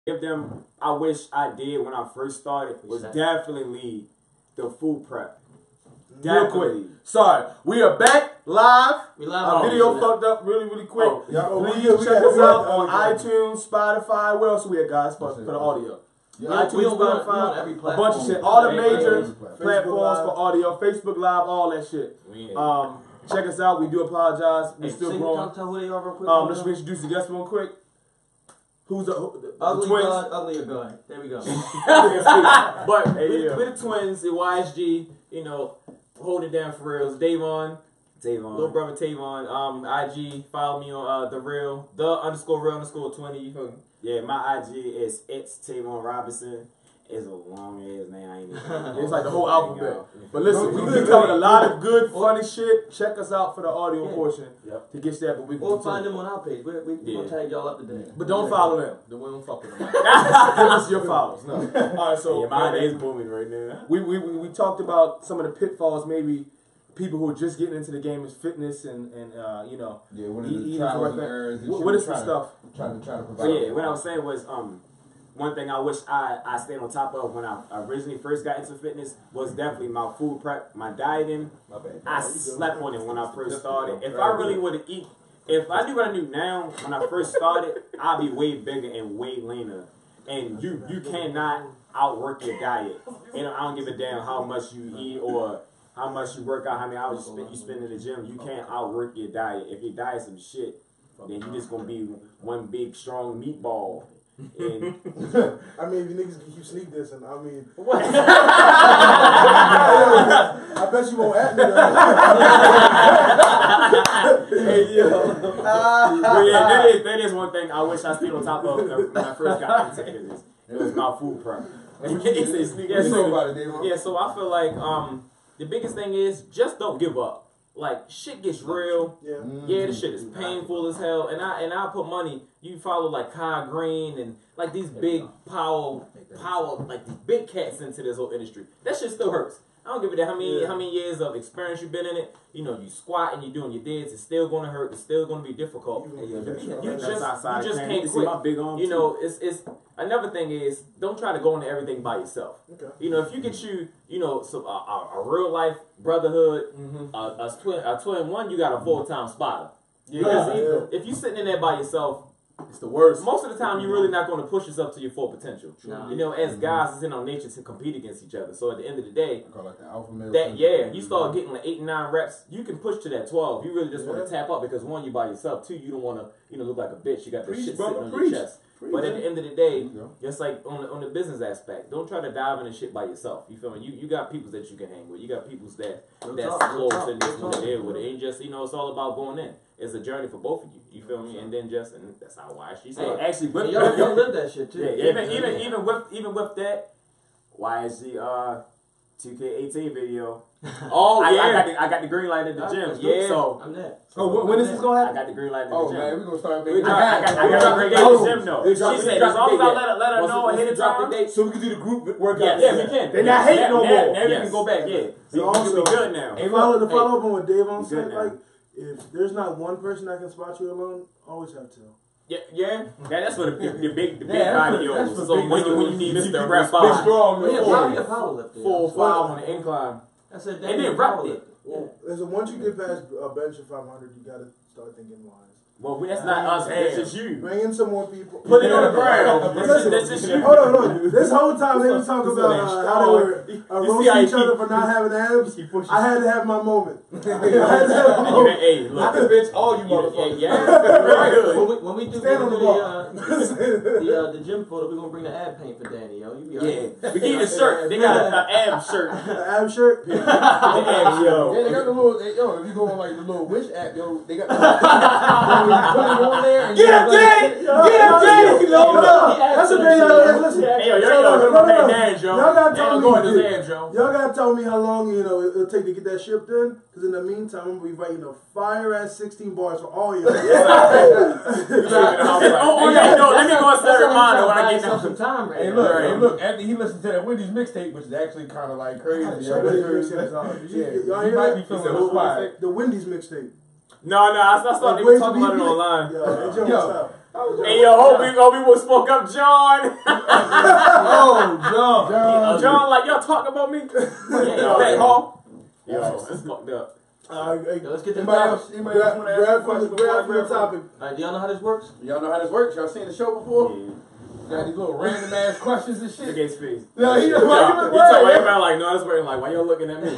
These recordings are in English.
give them, I wish I did when I first started, was definitely the food prep. Real quick. Sorry. We are back live. We live. Our video fucked up really quick. Please check us out on iTunes, Spotify. Where else are we at, guys, for the audio? iTunes, Spotify, every a bunch of shit. All the major platforms for audio. Facebook Live, all that shit. Check us out. We do apologize. We're still growing. Tell who they are real quick. Let's introduce the guests real quick. Who's the ugly twins? God, uglier God. There we go. But we're the twins, the YSG, you know, hold it down for real. It's Dèvon, little brother Tévon. IG, follow me on the real, _real_20. You feel me? Yeah, my IG is Tévon Robinson. It's a long ass name. I ain't even it's like the whole alphabet. But listen, we covered a lot of good, funny shit. Check us out for the audio portion to get that. But we or find them on our page. We're gonna tag y'all up today. But don't follow them. Then we don't fuck with them. Give us your follows. No. All right, so my name is booming right now. We talked about some of the pitfalls, maybe people who are just getting into the game of fitness and you know, what are the trials and errors? What is the stuff? Trying to provide. So what I was saying was one thing I wish I stayed on top of when I originally first got into fitness was definitely my food prep, my dieting. I slept on it when I first started. If I really would have if I knew what I knew now when I first started, I'd be way bigger and way leaner. And you cannot outwork your diet. And I don't give a damn how much you eat or how much you work out, how many hours you spend in the gym. You can't outwork your diet. If your diet's some shit, then you're just gonna be one big strong meatball. And I mean, if you niggas can keep sneak dissing, I mean, what? I bet you won't at me. Hey, yo. That is one thing I wish I stayed on top of when I first got into fitness. It was my food prep. So I feel like the biggest thing is just don't give up. Like shit gets real. Yeah, this shit is painful as hell. And I put money. You follow like Kai Green and like these big power like these big cats into this whole industry. That shit still hurts. I don't give a damn how many years of experience you've been in it. You know, you squat and you're doing your dids. It's still gonna hurt. It's still gonna be difficult. You just can't quit. You know, it's another thing is don't try to go into everything by yourself. You know, if you get you know, a real life brotherhood, a twin one, you got a full-time spotter. If you're sitting in there by yourself, it's the worst. Most of the time, you're really not going to push yourself to your full potential. You know, as guys, it's in our nature to compete against each other. So at the end of the day, you start getting like 8 and 9 reps, you can push to that 12. You really just want to tap up because one, you're by yourself. 2, you don't want to look like a bitch. You got this shit sitting on your chest. But at the end of the day, just like on the business aspect, don't try to dive into shit by yourself. You feel me? You got people that you can hang with. You got people that's close and just there with it. Ain't just it's all about going in. It's a journey for both of you. You feel me? And then and that's how YSG said. Actually, y'all live that shit too. Even with that YSG 2K18 video. I got the green light at the gym. So I'm there. When is this gonna happen? I got the green light at the gym. Oh man, we gonna start making. I got the green light at the gym though. She said as long as I let her know ahead of time. So we can do the group workout. Yeah, we can. They're not hating no more. Now we can go back. Yeah, so we good now. To follow up on what Dèvon said, like if there's not one person that can spot you alone, always have two. That's what the big body is. So when you need Mr. Rep 5, probably a power lifter. 4 5 on the incline. That's it. And then rep it. Once you get past a bench of 500, you gotta start thinking wise. Well, that's not us. That's just you. Bring in some more people. Put it on the ground. That's just you. Hold on. This whole time they were talking about how they were roasting each other for not having abs. I had to have my moment. Hey, look. I can bench all you motherfuckers. When we do the gym photo, we're gonna bring the ab paint for Danny. Yo, you be alright. We need a shirt. They got an ab shirt. An ab shirt. They got the little. If you go on like the little Wish app, they got. Put it on there and get him, Danny! That's a great idea. Listen. Y'all gotta tell me how long it'll take to get that shipped in. Because in the meantime, I'm gonna be writing a fire ass 16 bars for all y'all. Let me go and set a reminder when I get down some time. Hey, look. After he listened to that Wendy's mixtape, which is actually kind of like crazy. Y'all might be feeling inspired. The Wendy's mixtape. No, I started talking about it online. Hey yo, hope we will smoke up John. John, like y'all talking about me? Hey, Hall. Yo, that's fucked up. Let's get to the topic. Anybody else want to ask a question? Grab from the topic. Alright, do y'all know how this works? Y'all know how this works? Y'all seen the show before? Yeah. Got these little random ass questions and shit. Look at his face. No, he just He talking about like, no, that's right. Like, why y'all looking at me? They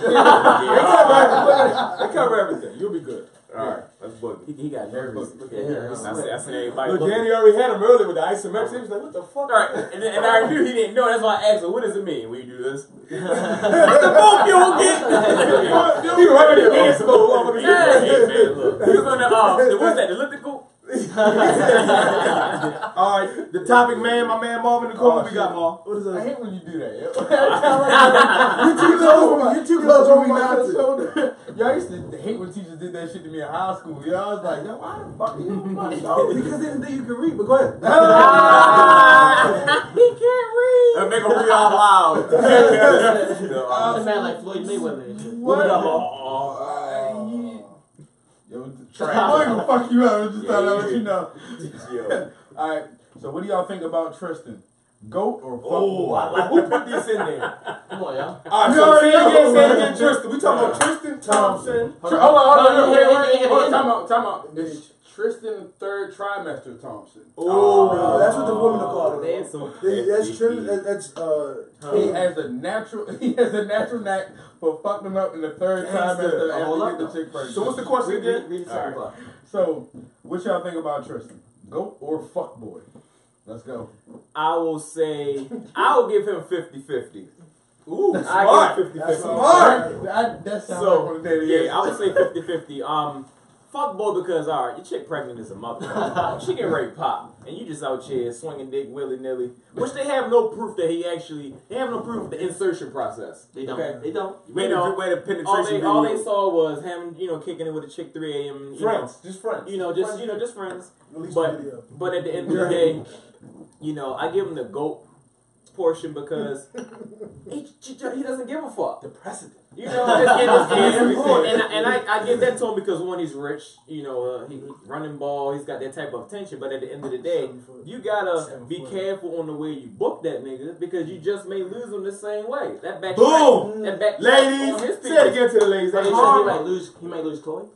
cover everything. You'll be good. Alright, that's boogie. He got nervous. Look at him. I seen everybody. Look, Danny already had him earlier with the isometrics. He was like, what the fuck? Alright, and I knew he didn't know. That's why I asked him, what does it mean when you do this? The boom you will get. He was right with his hands full over the Hey, man, look. He was on the, what's that, the elliptical? Alright, the topic, man. My man Marvin Nicole. What we got, Marv? What is I that? hate when you do that. You're too close for me not to. Y'all used to hate when teachers did that shit to me in high school. Y'all was like, yo, why the fuck are you funny? Oh, because they didn't think you could read, but go ahead. He can't read. And make him read out loud. This man like Floyd Mayweather and shit. What? Yo, trash. I'm gonna fuck you up. I just thought I'd let you know. Alright, so what do y'all think about Tristan? Goat or fuck boy? Who put this in there? Come on, y'all. Alright, so say again, Tristan. We talking about Tristan Thompson. Hold on. Time out. It's Tristan third trimester Thompson. Oh, that's what the women are calling it. That's so That's He has a natural knack for fucking up in the third trimester after you get the chick pregnant. So what's the question again? Read the second part. So, what y'all think about Tristan? Goat or fuck boy? Let's go. I will say, I will give him 50-50. Ooh, I smart. give 50-50. That sounds So, like one of the yeah, I would say 50-50. Fuck boy because, alright, your chick pregnant is a mother. She get ready to pop. And you just out here swinging dick willy-nilly. Which they have no proof that they have no proof of the insertion process. They don't. Okay? They don't. Where the penetration all they saw was him, kicking it with a chick 3 a.m. Just friends. Just friends. Release the video. But at the end of the day, I give him the GOAT portion because he doesn't give a fuck. The precedent. And I give that to him because one, he's rich, he running ball, he's got that type of attention, but at the end of the day, you gotta be careful on the way you book that nigga because you just may lose him the same way. That back Boom! ladies, say it again to the ladies. He might lose Chloe.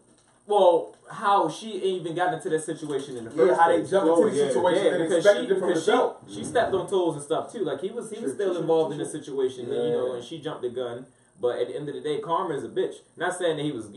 Well, how she even got into that situation in the first how they place. jumped into the situation and expected it from the belt. She stepped on toes and stuff too. Like he was still involved in the situation, and she jumped the gun. But at the end of the day, Karma is a bitch. Not saying that he was,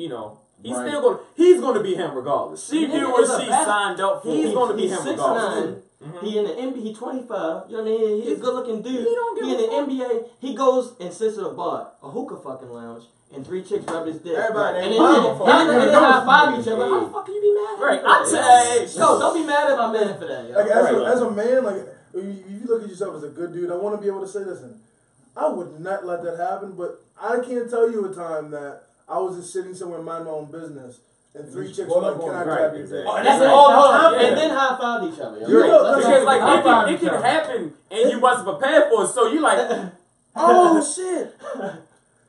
he's gonna be him regardless. She knew what she signed up for. He's gonna be him regardless. He in the NBA. He 25. You know what I mean? He's a good looking dude. He don't give in the NBA. He goes and sits at a bar, a hookah fucking lounge, and 3 chicks rub his dick. Everybody, and then high five each other. How the fuck can you be mad? Right. I say, yo, don't be mad at my man for that. Yo. Like as a man, like if you look at yourself as a good dude, I want to be able to say, listen, I would not let that happen, but I can't tell you a time that I was just sitting somewhere minding my own business and 3 chicks were like, can I grab your dick? And that's all. And then high five each other. Yo. Because like it can happen and you wasn't prepared for it, so you like, oh shit.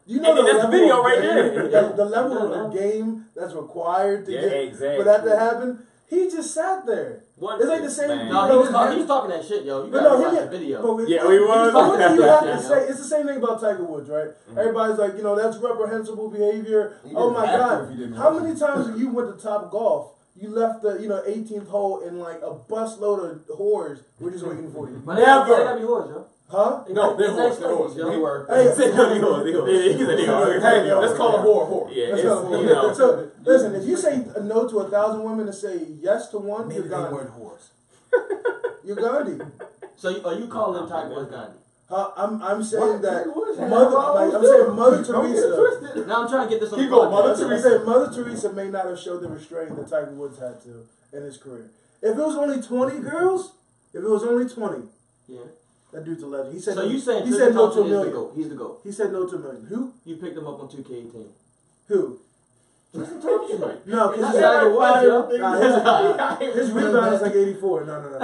You know that's the video right there. The level of game that's required to get for that to happen. He just sat there. It's like the same. No, he was talking that shit, yo. You gotta watch the video. What do you have to say? It's the same thing about Tiger Woods, right? Everybody's like, that's reprehensible behavior. Oh my God! How many times have you went to Top Golf? You left the 18th hole in like a busload of whores. We're just waiting for you. But they gotta be whores, yo. Huh? No, they're whores. They were. Hey, let's call a whore. Yeah, so listen, if you say no to 1,000 women and say yes to one, you're Gandhi. They weren't whores. You're Gandhi. So are you calling Tiger Woods Gandhi? I'm saying that Mother Teresa. Now I'm trying to get this on the podcast. Mother Teresa may not have showed the restraint that Tiger Woods had to in his career. If it was only 20 girls, yeah. That dude's a legend. He said. So you saying he said no to $1 million. He's the GOAT. He said no to $1 million. Who? You picked him up on 2K18. Who? No, because his rebound is like 84. No.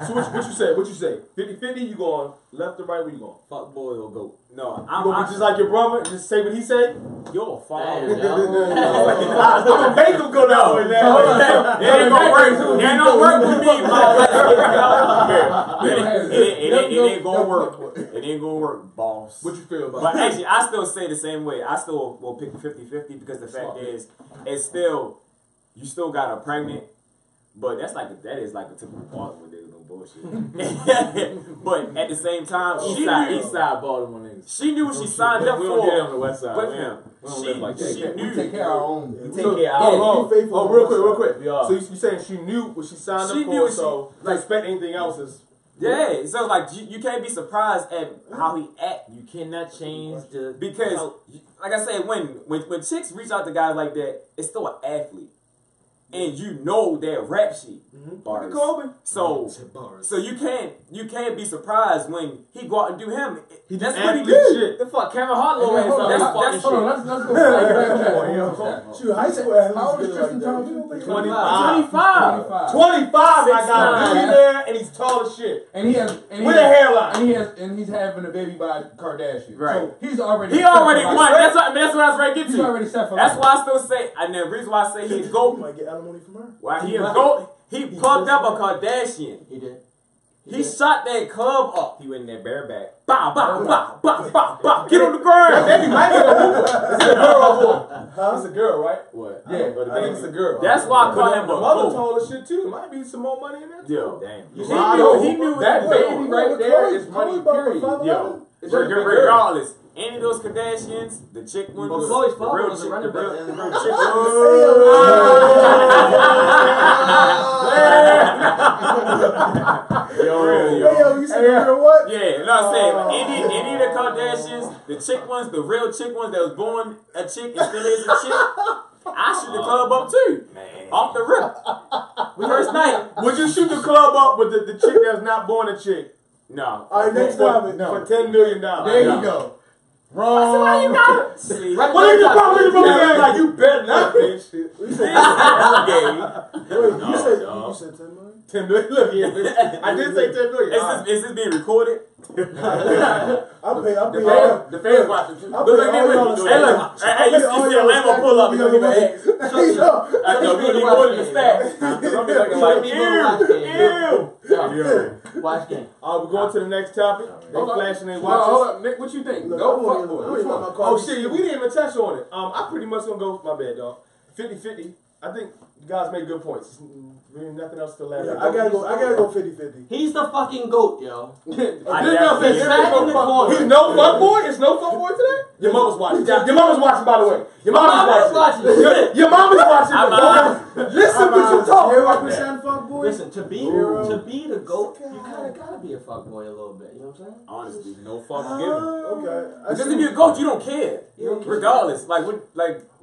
So what you say? What you say? 50-50, you going left or right? Where you going? Fuck boy or goat. No, You gonna be just like your brother? Just say what he said? You're a father. I'm gonna make him go that way now. It ain't gonna work. It ain't gonna work with me, It ain't gonna work. It ain't gonna work, boss. What you feel about But that? actually, I still say the same way. I still will pick 50-50 because the fact is, it's still, you still got her pregnant, but that is like a typical Baltimore nigga, no bullshit. But at the same time, East side Baltimore niggas. she knew what she signed up We for. don't get on the west side. With We him. don't live like that. She knew. We take care of our own. We take care of our own. Real quick. Yeah. So you saying she knew what she signed She up knew for, what so to expect anything else is... Yeah, so like you can't be surprised at how he act. You cannot change the... Because, like I said, when chicks reach out to guys like that, it's still an athlete. And you know their rap sheet. Bars. So you can't be surprised when he go out and do him. That's what he did. Shit. The fuck, Kevin Hartlow has That's some Let's go. Shoot, high school How athletes old is get it Tristan like Thompson? that. 25. 25. My guy. Millionaire, and he's tall as shit. And he has With a hairline. and he's having a baby by Kardashian. Right. So he already won. That's what I was ready to get He's to. already set for That's life. why I still say, and the reason why I say he's You GOAT, might get alimony from her. why he a GOAT, he plugged up a Kardashian. He did. He shot that club up. He went in there bareback. Bow, bow, bow, bow, bow, bow. Get on the ground. Baby might be a hooper. It's a girl or boy? It's a girl, right? What? Yeah, I think it's a girl. That's why I call him a the mother GOAT. told us shit too. There might be some more money in there. Yo, damn. He knew that what he was baby doing. right there is money, period. Yo, It's just a big girl. regardless, any of those Kardashians, the chick ones, But Chloe's the father real was a chick, running the real back. chick Yo, you said you know what? Yeah, no, I'm saying any of the Kardashians, the chick ones, the real chick ones that was born a chick and still is a chick, I shoot the club up too, off the rip. First night, Would you shoot the club up with the chick that's not born a chick? no. All right, next topic. For $10 million. There you go. Wrong. Why you got it? See, What are you doing? Like, you better not, bitch. You said, gay. wait, you said no. you said 10 million? 10 million. Look here, bitch. I did say 10 million. Is this being recorded? I'll pay The fans watching too. I'll Look pay like all they y'all with to me. Hey, look. Hey, you see a Lambo pull up. You gonna give an X. No, we recorded the stats. I'm be looking like, ew. Watch game. We're going to the next topic. They flashing their watches. Hold up, Nick. What you think? Look, Go I want fuck you- boy. I Which want one? my car Oh to shit, see. we didn't even touch on it. I pretty much gonna go, my bad, dog. 50-50. I think you guys made good points. Really nothing else to laugh Yeah, at. I gotta go 50-50. He's the fucking GOAT, yo. He's no fuckboy? It's no fuckboy today? Your mama's watching. Your mama's watching, by the way. Your mama's watching. Your mama's watching. Listen what you talk about. 0% fuckboy? Listen, to be the GOAT, you kind of gotta be a fuckboy a little bit. You know what I'm saying? Honestly, no fuck given. Okay. Because if you're a GOAT, you don't care. Regardless. Like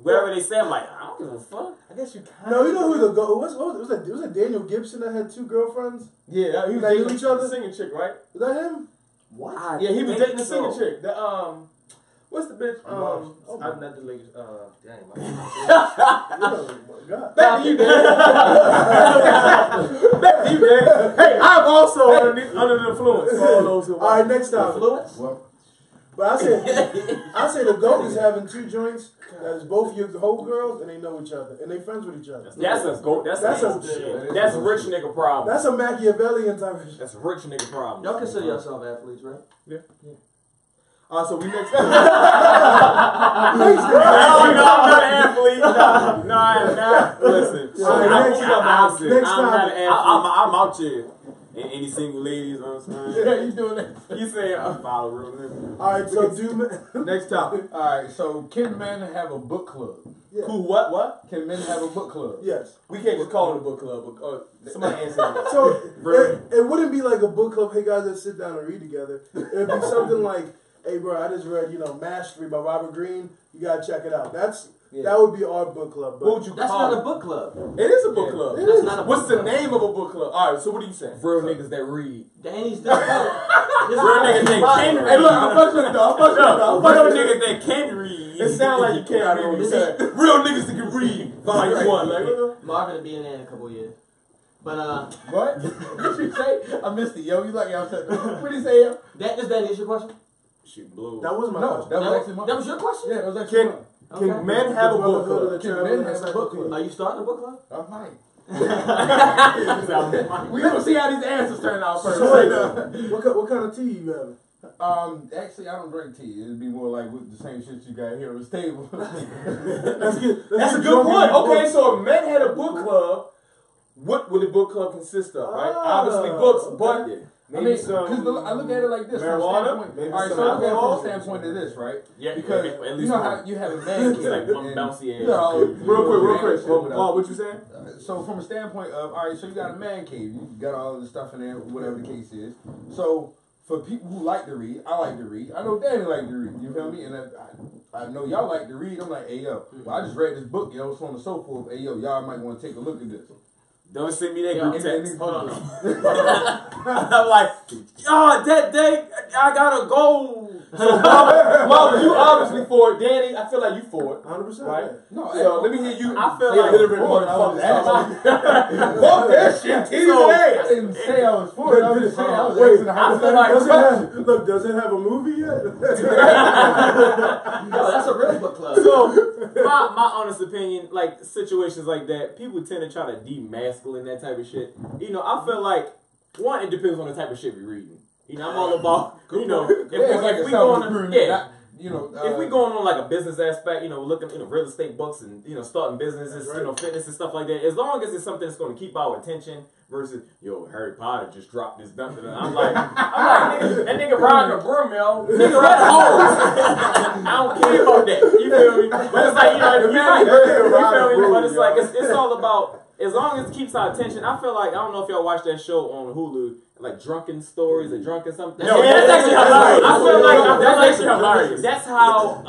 whatever they say, I'm like, I don't give a fuck. I guess you kind No, you know who the go? Was it Daniel Gibson that had 2 girlfriends? Yeah, he was They knew dating each other? the singing chick, right? Is that him? What? Yeah, he was dating the so. singing chick. What's the bitch? my- not the ladies. Dang, Oh my God. back to you, Dan. Back to you, Dan. Hey, I'm also under the influence. For all those who All right, next time. Influence? Well, But I say the GOAT is having 2 joints that is both your whole girls and they know each other and they friends with each other. That's a GOAT. That's a rich nigga problem. That's a Machiavellian type of shit. That's a rich nigga problem. Y'all consider yourself athletes, right? Yeah. So we next. I'm not an athlete. No, I'm not. Listen, All right, next time. I'm out here. Any single ladies, you know what I'm saying? Yeah, you doing that? You say I'm follow real nigga. All right, so Next topic. all right. So can men have a book club? Yeah. Who? What? Can men have a book club? Yes. We can't just call it a book club. Somebody answer that. So Really? it wouldn't be like a book club. Hey guys, let's sit down and read together. It'd be something like, hey bro, I just read Mastery by Robert Greene. You gotta check it out. That's That would be our book club. What would you That's call not it? a book club. It is a book club. That's not a book What's the club. name of a book club? All right, so what are you saying? Real niggas that read. Danny's the Real niggas that can read. Hey, look, I'm fucking with it, though. Real niggas that can read. It sounds like you can't read what you said. Real niggas that can read. Volume 1. Like, Marvin will be in there in a couple years. But What? What you say? I missed it, yo. You like y'all said. What did he say, yo? that is Danny. Is your question? Shit blew. That was my No, question. that was actually my. That was your question. Yeah, that was actually mine. can men have a book club? Can men have a book club? Are you starting a book club? I might. What We gonna see how these answers turn out first. What kind of tea you having? Actually, I don't drink tea. It'd be more like with the same shit you got here on this table. That's good. That's a good point. Okay, so if men had a book club, what would the book club consist of, right? Obviously books, but I mean, because I look at it like this. marijuana, All right, so I look at it from the standpoint of this, right? Yeah, Because at you least know one. how you have a man cave. Like one and, bouncy ass. you know, real quick. whatever. Paul, what you saying? So from a standpoint of, all right, so you got a man cave. You got all the stuff in there, whatever the case is. So for people who like to read, I like to read. I know Danny like to read. You feel me? And I know y'all like to read. I'm like, hey, yo. Well, I just read this book, yo, so on and so forth. Hey, yo, y'all might want to take a look at this. Don't send me that group text. Hold on. I'm like, oh, that day I gotta go. So, Marvin, you obviously for it. Danny, I feel like you for it. 100%. Right? No, So let me hear you. I feel say like- a little bit more than fuck that shit. Titties So- and I ass. didn't say I was for it. I was just saying I was Wait, asking the I feel like Look, does it have a movie yet? No, that's a real book club. So, my honest opinion, like situations like that, people tend to try to demasculine that type of shit. You know, I feel like one, it depends on the type of shit we're reading. You know, I'm all about, you know, if we going on, if we going on like a business aspect, you know, looking, you know, real estate books and, you know, starting businesses, you know, fitness and stuff like that, as long as it's something that's going to keep our attention versus, yo, Harry Potter just dropped this dump. I'm like, nigga, that nigga riding a broom, yo. Nigga riding a horse. I don't care about that. You feel me? But it's like, you know, you feel me? But it's like, it's all about, as long as it keeps our attention. I feel like, I don't know if y'all watched that show on Hulu, like Drunken Stories or Drunken something. No, that's actually hilarious. I feel like That's that's actually hilarious. That's how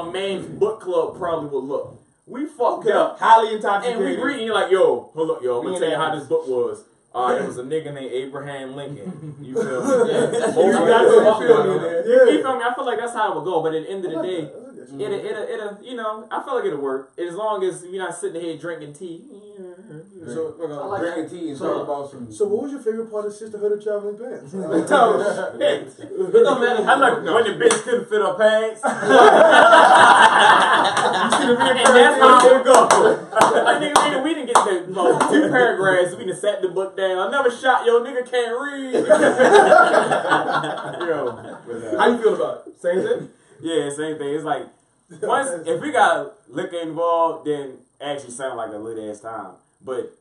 a man's book club probably would look. We fucked up. Highly And intoxicated. we reading, you're like, yo, hold up, yo, I'm We gonna tell you in how that. this book was. It was a nigga named Abraham Lincoln. You feel me? You got to feel me in there. You feel me? I feel like that's how it would go. But at the end of the day, it'll, you know, I feel like it'll work as long as you're not sitting here drinking tea. So we're gonna drinking tea and talk about some. So what was your favorite part of Sisterhood of Traveling Pants? It don't matter. I'm like, when the bitch couldn't fit her pants. And that's how it go. Like, nigga, we didn't get the 2 paragraphs. We done sat the book down. I never shot your nigga can't read. Yo, How you feel about it? Same thing? yeah, same thing. It's like once if we got liquor involved, then it actually sound like a lit ass time. But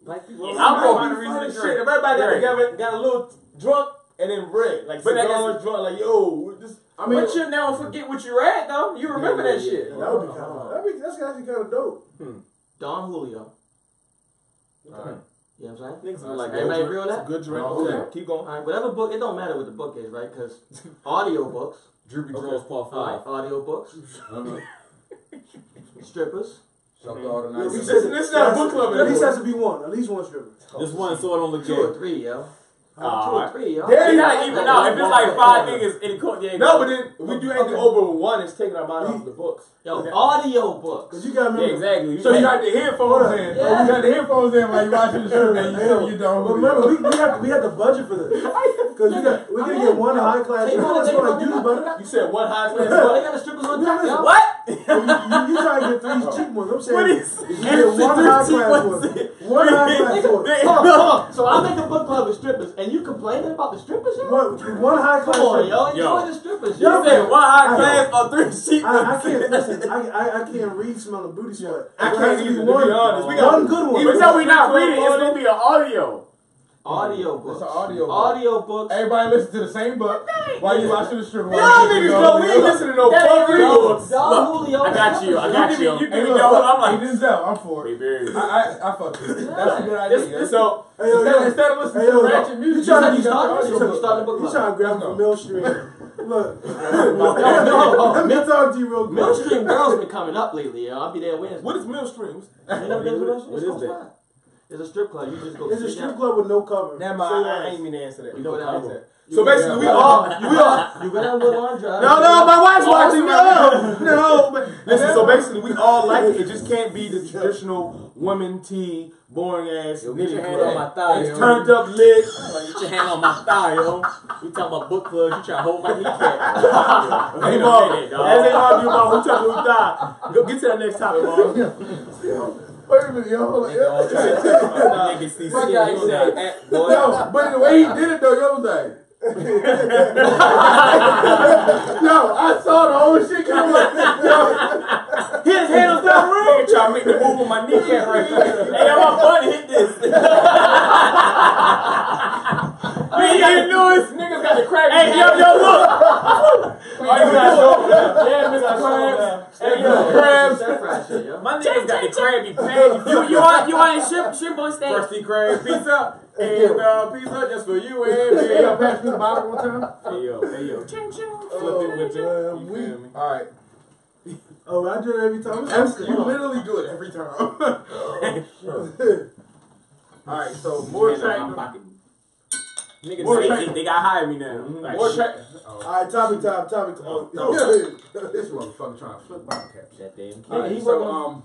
like people, I'm going to reason to Shit, drink. everybody Right. together got a little drunk and then red. Like, But that cigars drunk, like, yo, this. I mean, but you never forget what you read though. You remember that shit. That would be kind of. That's actually kind of dope. Don Julio. Alright. You know what I'm saying? Niggas be like, Everybody agree on that? Good drink. Okay. Okay, keep going. Alright, whatever book, it don't matter what the book is, right? Because audio books, Droopy Draws Part 5. alright, audio books, strippers. Shout out all the nice. This is not a book club At least anymore. has to be one. At least one stripper. This one so I don't look 2 or at. 3, yo. 2 Alright. or 3, yo. There It's you not go. even now. If it's like 5 niggas in the court, yeah. No, but then we do anything over one, it's taking our mind off the books. Yo, audio books. Cause you got to Yeah, remember. exactly. So you got the headphones in. Yeah. Oh, you got the headphones in while you watching the show, man. You don't. But remember, we had to budget for this. Because we're gonna get one high class. You know what's going to do, brother? You said one high class. Well, they got the strippers on top, yo. What? You trying to get 3 cheap ones? I'm saying What is you get one high class one. One high class one. Hold on. So I make a book club with strippers, and you complaining about the strippers, yo? One high class. Come on, one. yo. Enjoy Yo. the strippers, You yo. said 1 high class or 3 cheap I ones. can't listen. I can't read, smell, and booty sweat. I There can't has to be either, to be honest. We got one good one. Even though we're not reading, it's gonna be an audio. Audio books. It's an audio book. Audio books. Everybody listen to the same book while you watching the stripper. Y'all niggas know we ain't listening to no fucking books. Don Julio. I got you. I got you. You Hey, give me look, your. I'm like, he Denzel, I'm for it. baby. I fuck with it. That's a good idea. So, Hey, yo, yo. instead of listening Hey, yo, to ratchet music, you trying to You started a book You club. trying to grab from Mill Street. Look. No. Let me talk to you real quick. Millstream girls been coming up lately, yo. I'll be there Wednesday. What is Millstreams? You never been to Millstream? What is that? It's a strip club. You just go. It's a strip club with no cover. Never mind. I ain't mean to answer that. You go down. So basically, we all. You go down Woodlawn Drive. No, my wife's watching. No. But listen, so basically, we all like it. It just can't be the traditional woman tee, boring ass. Yo, get your hand on my thigh, It's yo. turned up lit. Get your hand on my thigh, yo. We talking about book clubs. You trying to hold my kneecap. Hey, Mom, as they argue about who touching who thigh. Go get to that next topic, Mom. Wait a minute, yo. Hold on. Niggas see My shit, guy you said, say, boy. yo, but the way he did it though, yo was like. Yo, I saw the whole shit come like, yo. His hand on the room. Nigga trying to make the move with my kneecap right there. Hey, I'm my buddy, hit this. Man, you gotta do this. Niggas got the crack. Hey, yo, look. Yeah, Mr. Krabs. Hey, Krabs. My niggas got the Krabby Patty. You want shrimp on steak? Crusty Krab pizza. And pizza just for you and me. Hey, yo, pass me the bottle one time. Hey, yo. Ching, ching. Flip it with you. You feel me? All right. Oh, I do it every time. You literally do it every time. All right, so more attractive. Niggas, they got hire me now. Like, More attractive. Alright, topic time. This motherfucker trying to flip bottle caps. that damn kid. All right, so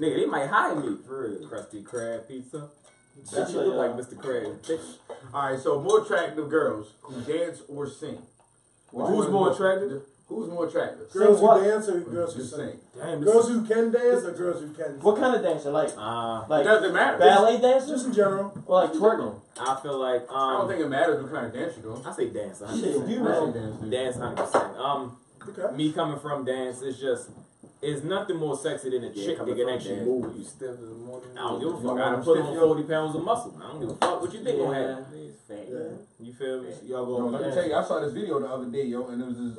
Nigga, they might hire me for real. Krusty Krab pizza. That shit look like Mr. Krab. all right, so more attractive girls who dance or sing. Who's more attractive? Who's more attractive? Girls what? who dance or girls who Just sing? sing. Damn, Girls who can dance or girls who can What kind of dancing? Like It doesn't matter. ballet dancers? Just in general. Or like twerking? I feel like I don't think it matters what kind of dance you're doing. I say dance. Shit, you I know. say dance. Dance 100%. Okay. Me coming from dance, it's nothing more sexy than a chick to get that dance. move. You stiff as a morning. I don't give a fuck. I done put on 40 pounds of muscle. I don't give a fuck. What you think gonna happen? It's fat. Yeah. You feel me? Y'all Yo, go. let me tell you, I saw this video the other day, yo, and it was this,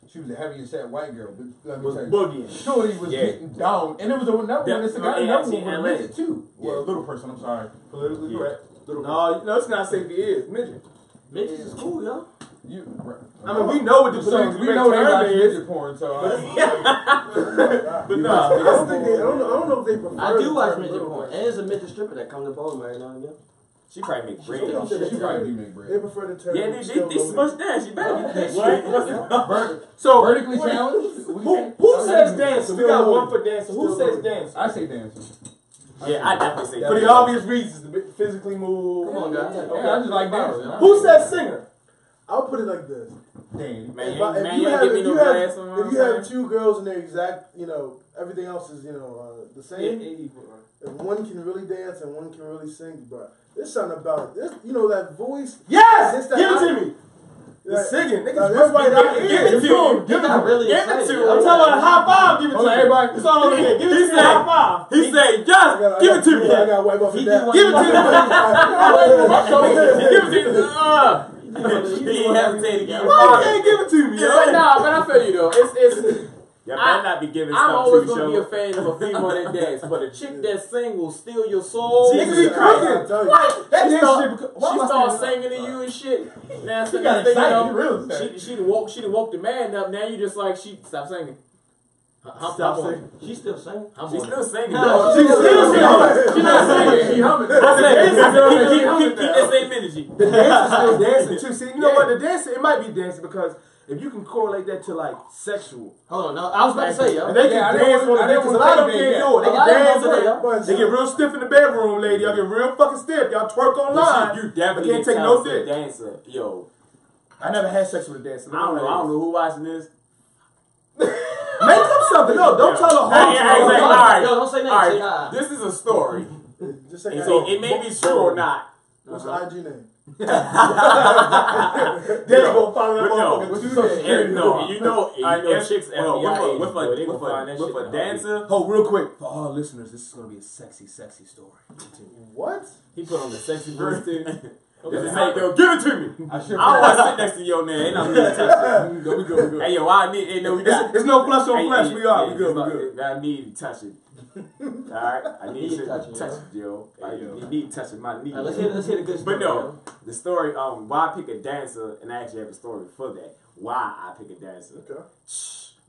she was a heavy set white girl. But let me Was tell you, boogieing. Shorty was getting down, and it was another one. It's a guy, another one with a LA. midget too. Well, a little person. I'm sorry, politically Yeah. correct. Little No, it's not safe. It is midget. Midgets is cool, yo. You, I mean, we know what the so politically we know they watch correct term is. midget porn, so But no, I don't think they. I don't know if they prefer. I do the watch term midget little porn. person. And there's a midget stripper that comes to Baltimore every now and again. She probably make bread. Still- she probably do make They bread. prefer the term. Yeah, they still smush loaded. down. She better get that What? shit. So Vertically challenged. who says dancing? We got one for dancing. Who Still says dancing? I say dancing. Yeah, I definitely say For the that. obvious reasons, to physically move. Come on, guys. Yeah, I just like dancing. Who says singer? I'll put it like this. Damn. Man, If you I- if man, you you ain't have- give me if no you have- glass on If you have two girls and they're exact, everything else is, the same. If one can really dance and one can really sing, bro, there's something about it. That voice. Yes! It's that Give it high- to me. The Like, singing. now, Niggas everybody got give it. it to him. You got really Give it excited. to yo. him. I'm talking about a high five. Give it to Hold on, me. everybody. It's all over here. Give it He to me. said- High five. He said, I just gotta- give it to me. I gotta wipe off He the just that. wants Give it to me. Give it to me. He ain't hesitating. Why you can't give it to me, yo? But nah, but I feel you though. It's Y'all better not be giving I'm stuff always to gonna show. be a fan of a female that dance, but a chick that sing will steal your soul. Niggas be Jesus cooking. Christ. What? That She dance start, shit. she start singing to you and shit. Now, She got excited, real excited. she done woke the man up. Now you just like stop singing. Stop singing. She's still singing. She's still singing. Nah, She's still singing. She's not singing. She humming. I said, keep that. that same energy. The dance is still dancing too. See, you know what? The dancing, it might be dancing because if you can correlate that to like sexual, Hold on, no, I was about to say, yo. and they can Yeah, I didn't dance wanna- on I it didn't because a wanna lot of them say can't that. do it. They A can lot of them dance do on it, it. yo. They get real stiff in the bedroom, lady. Y'all get real fucking stiff. Y'all twerk online. You definitely can't take no talented dick. dancer. Yo, I never had sex with a dancer. I don't know who watching this. Make up something. No, don't tell the whole Hey, story. hey, all right. Yo, don't say nothing. All Say right, nah. this is a story. Just say And that. so it may be true or not. What's the IG name? Then you gonna follow that But no, motherfucker what's to the that. social If, no, you know if chicks well, FBI with a- they gonna find that with shit a in a dancer. Hold real quick for all listeners. This is gonna be a sexy story. Continue. What? He put on the sexy verse too. This is like, yo, give it to me. I should. I don't want to sit next to your man. Ain't nothing to touch it. We good. Hey, yo, I need. Hey, no, we got. It's no flesh on Hey, flesh. hey, We are. hey, We good. I need to touch it. Alright, I need you to touching, touch it, yo. You need touching my knee. Let's hear the good story. But no, the story, why I pick a dancer, and I actually have a story for that. Why I pick a dancer. Okay.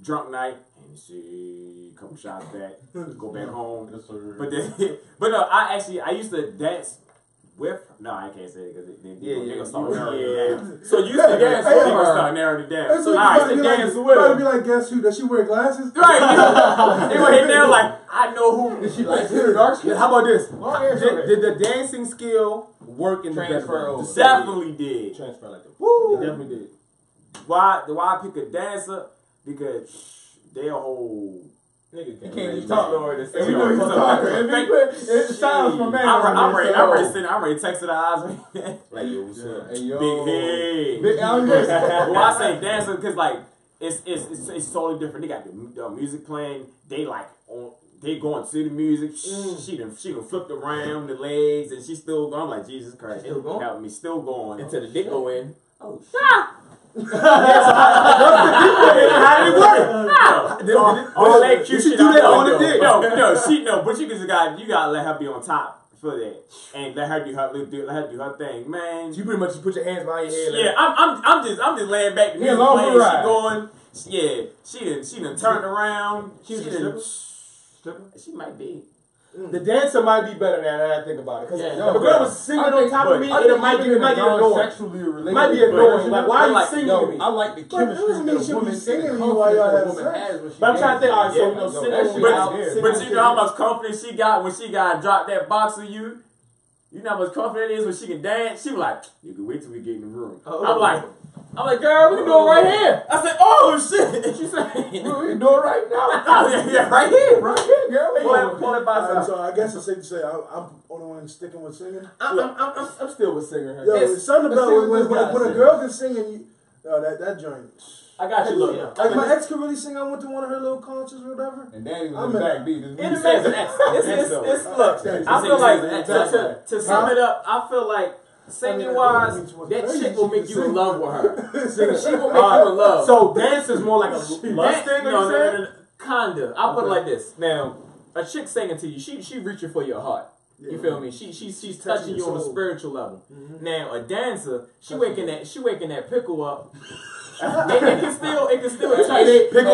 Drunk night, and see, couple shots back, go back home. But no, I used to dance with. No, I can't say it because they gonna start narrowing it down. So you used to dance with her. Start narrowing it down. So I used to dance with her. Be like, guess who? Does she wear glasses? Right. They gonna hit there like, I know who. Did she like dark skin? How about this? Did the dancing skill work in the transfer? Definitely did. Transfer like that. Woo! It definitely did. Why I pick a dancer? Because they a whole nigga can't even talk no word. We know he's talking. It sounds from man. I'm ready to text her eyes. Like yo, what's up? Hey, yo. Big head. Well, I say dancer because like it's totally different. They got the music playing. They like they going to the music. She done flipped around the legs and she's still going. I'm like, Jesus Christ, still going? Help me, still going until the dick go in. Oh shit. How did it work? All that cute shit. Do that on the dick. No, but you gotta let her be on top for that, and let her do her thing, man. You pretty much put your hands behind your head. Yeah, I'm just laying back. The music playing, she going. Yeah, she done turned around. She done stripper. She might be. The dancer might be better than I think about it. Because if a girl was singing on top of me, it might be annoying. Sexually related. It might be annoying. Like, why are you singing to me? I like the chemistry that a woman singing to you while y'all have sex. But I'm trying to think, all right, so but you know how much confidence she got when she got dropped that box of you? You know how much confidence it is when she can dance? She was like, you can wait till we get in the room. I'm like, girl, we can do it right here. I said, oh shit. And she said, we can do it right now. Yeah, right here, girl. Pull it by. So I guess it's safe to say I'm only one sticking with singing. I'm still with singing. Yo, it's something about when a girl can sing and that joint. I got you. Look, like my ex could really sing. I went to one of her little concerts or whatever. And Danny was in the back beat. It's look. I feel like to sum it up, I feel like singing wise, that chick will make you in love with her. She will make you in love. So dance is more like a lust thing. No, kinda. I'll put it like this. Now, a chick singing to you, she reaching for your heart. You feel me? She's touching you on a spiritual level. Now, a dancer, she waking that pickle up. It can still touch. It can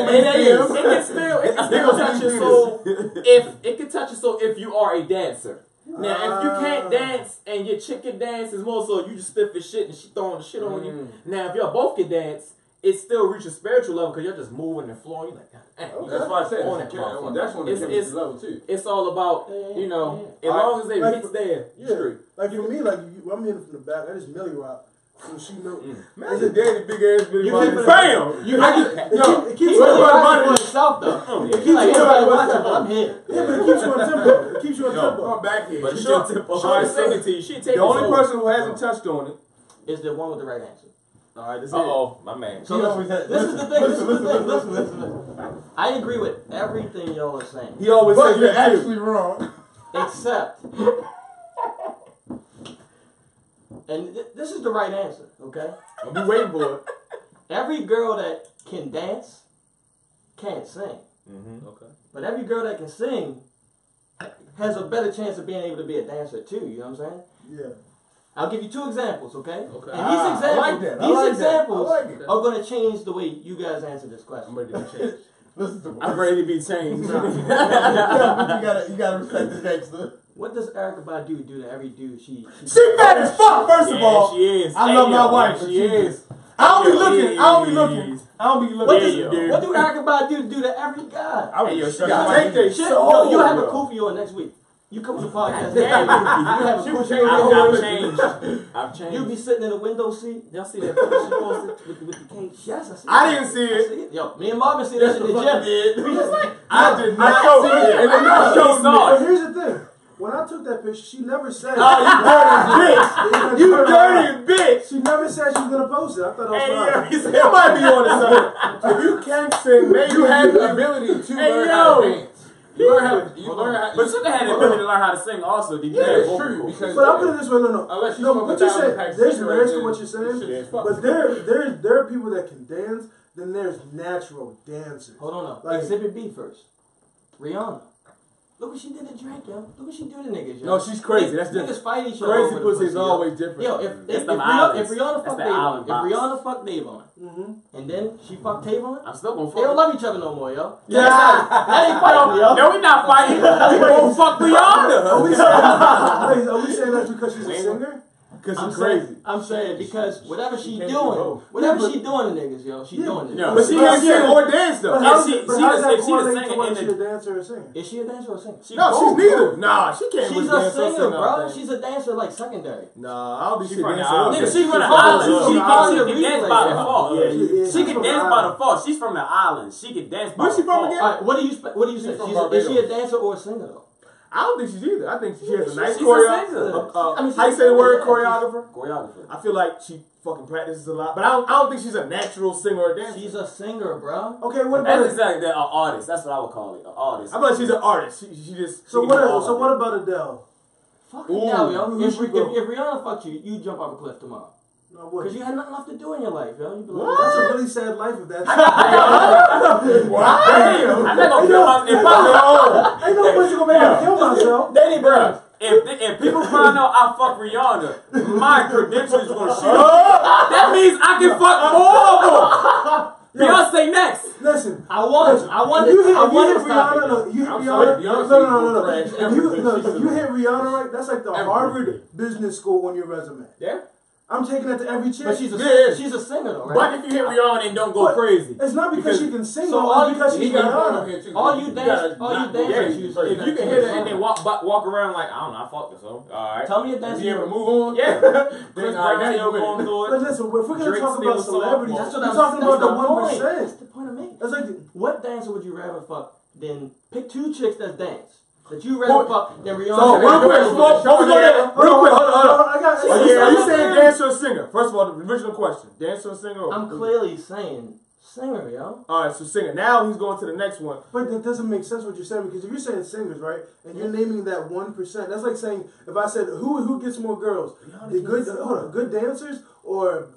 touch your soul. It can touch your soul if you are a dancer. Now, if you can't dance and your chick can dance, it's more so you just stiff as shit and she throwing the shit on you. Now, if y'all both can dance, it still reaches spiritual level because you're just moving and flowing. You're like, that's why I said that's on the chemistry level too. It's all about, you know, as long as they hits there, straight. Like for me, like I'm hitting from the back. I just Millie Rock. So she know. That's a daddy big ass Billy Bobby. Bam! It keeps you on yourself though. It keeps you on tempo. Yeah, but it keeps you on tempo. It keeps you on tempo. I'm back here. But she'll sing it to you. She take the only person who hasn't touched on it is the one with the right answer. All right, this is my man. So this is the thing. Listen. I agree with everything y'all are saying. He always says you're actually wrong. Except, and this is the right answer, okay? I'll be waiting for it. Every girl that can dance can't sing. Okay. But every girl that can sing has a better chance of being able to be a dancer too, you know what I'm saying? Yeah. I'll give you two examples, okay? Okay. And these examples are going to change the way you guys answer this question. I'm ready to be changed. Listen to me. I'm ready to be changed. you gotta respect this gangster. What does Erykah Badu do to every dude she fat as fuck, first of all. She is. I love my wife. She is. I don't be looking. What do Erykah Badu do to every guy? I would take that shit. You have a kufi on next week. You come to the podcast. You have a kufi. I've changed. You be sitting in a window seat. Y'all see that picture she posted with the cake? Yes, I see. I didn't see it. Yo, me and Marvin see that shit in the gym. We just like I did not see it. And then I But here's the thing. When I took that picture, she never said. Oh, you dirty bitch! She never said she was gonna post it. I thought it was You might be on something. If you can't sing, maybe you have the ability to learn how to dance. You learn how. But you can have the ability to learn how to sing also. It's true. But I'll put it this way, no. What you say? There's merit to what you're saying, but there are people that can dance. Then there's natural dancers. Hold on, Exhibit B first. Rihanna. Look what she did to Drake, yo. Look what she do to niggas, yo. No, she's crazy. That's different. Niggas fight each other. Crazy pussy is always different. Yo, if Rihanna fucked Dèvon, and then she fucked Tévon, I'm still gonna fuck. they don't love each other no more, yo. Yeah. That ain't fighting, yo. No, we not fighting. We gonna fuck Rihanna. Are we saying that's because she's a singer? Because she's crazy. I'm saying because whatever she doing to niggas, yo, she doing it. Yeah, But she can't sing or dance though. How If does she that a correlate singer to whether in she's the- a dancer or a singer? Is she a dancer or a singer? No, she's neither. Nah, she can't. She's really a dance or singer, sing bro. all day. She's a dancer like secondary. Nah, I don't think She she from the dance. island. Nigga, She from the from island. the She island. can dance by default. Yeah, She can dance by default. She's from the island. She can dance by Where's she from default. again? Alright, what do you say? Is she a dancer or a singer though? I don't think she's either. I think she has a nice She's a choreographer. singer. How you say the word choreographer? Choreographer. I feel like she fucking practices a lot, but I don't think she's a natural singer or dancer. She's a singer, bro. Okay, what That's about exactly an artist. That's what I would call it. An artist. I feel like she's an artist. She just. so she can do all what? So of what it. about Adele? Fuck it now, yo. Who If she go? Rihanna fucked you, you jump off a cliff tomorrow. No, what? Because you had nothing left to do in your life, yo. You be like, That's a really sad life if that's. I'm not gonna kill myself. If I Ain't no person gonna make me kill myself. Danny, bro. If people find out I fuck Rihanna, my credentials gonna shoot. That means I can fuck more of them. Beyonce next. Listen, I want if you hit Rihanna, no, you hit I'm Rihanna. sorry, Beyonce No. crash If you hit Rihanna right, that's like the Harvard Business School on your resume. Yeah. I'm taking that to every chick. But she's a singer though, right? But if you hit Rihanna and don't go crazy. It's not because she can sing, So though, all it's because she's Rihanna. All you dance, If you can hit her and then walk around like, I don't know, I fucked her, so alright. Tell me a dance. You ever move on? Yeah. Then Chris all right, Brown now still you going win. through But it. listen, if we're gonna Drake talk still about a song. celebrities, That's we're what I'm talking about the point. 1%. That's the point I'm making. That's like What dancer would you rather fuck than pick two chicks that dance? That you rather fuck than Rihanna? So real quick, before we go there, real quick, hold on. I got. Are you saying dancer or singer? First of all, the original question: dancer or singer? I'm clearly saying singer, yo. All right, so singer. Now he's going to the next one. But that doesn't make sense what you're saying, because if you're saying singers, right, and you're naming that 1%, that's like saying if I said who gets more girls, the good dancers or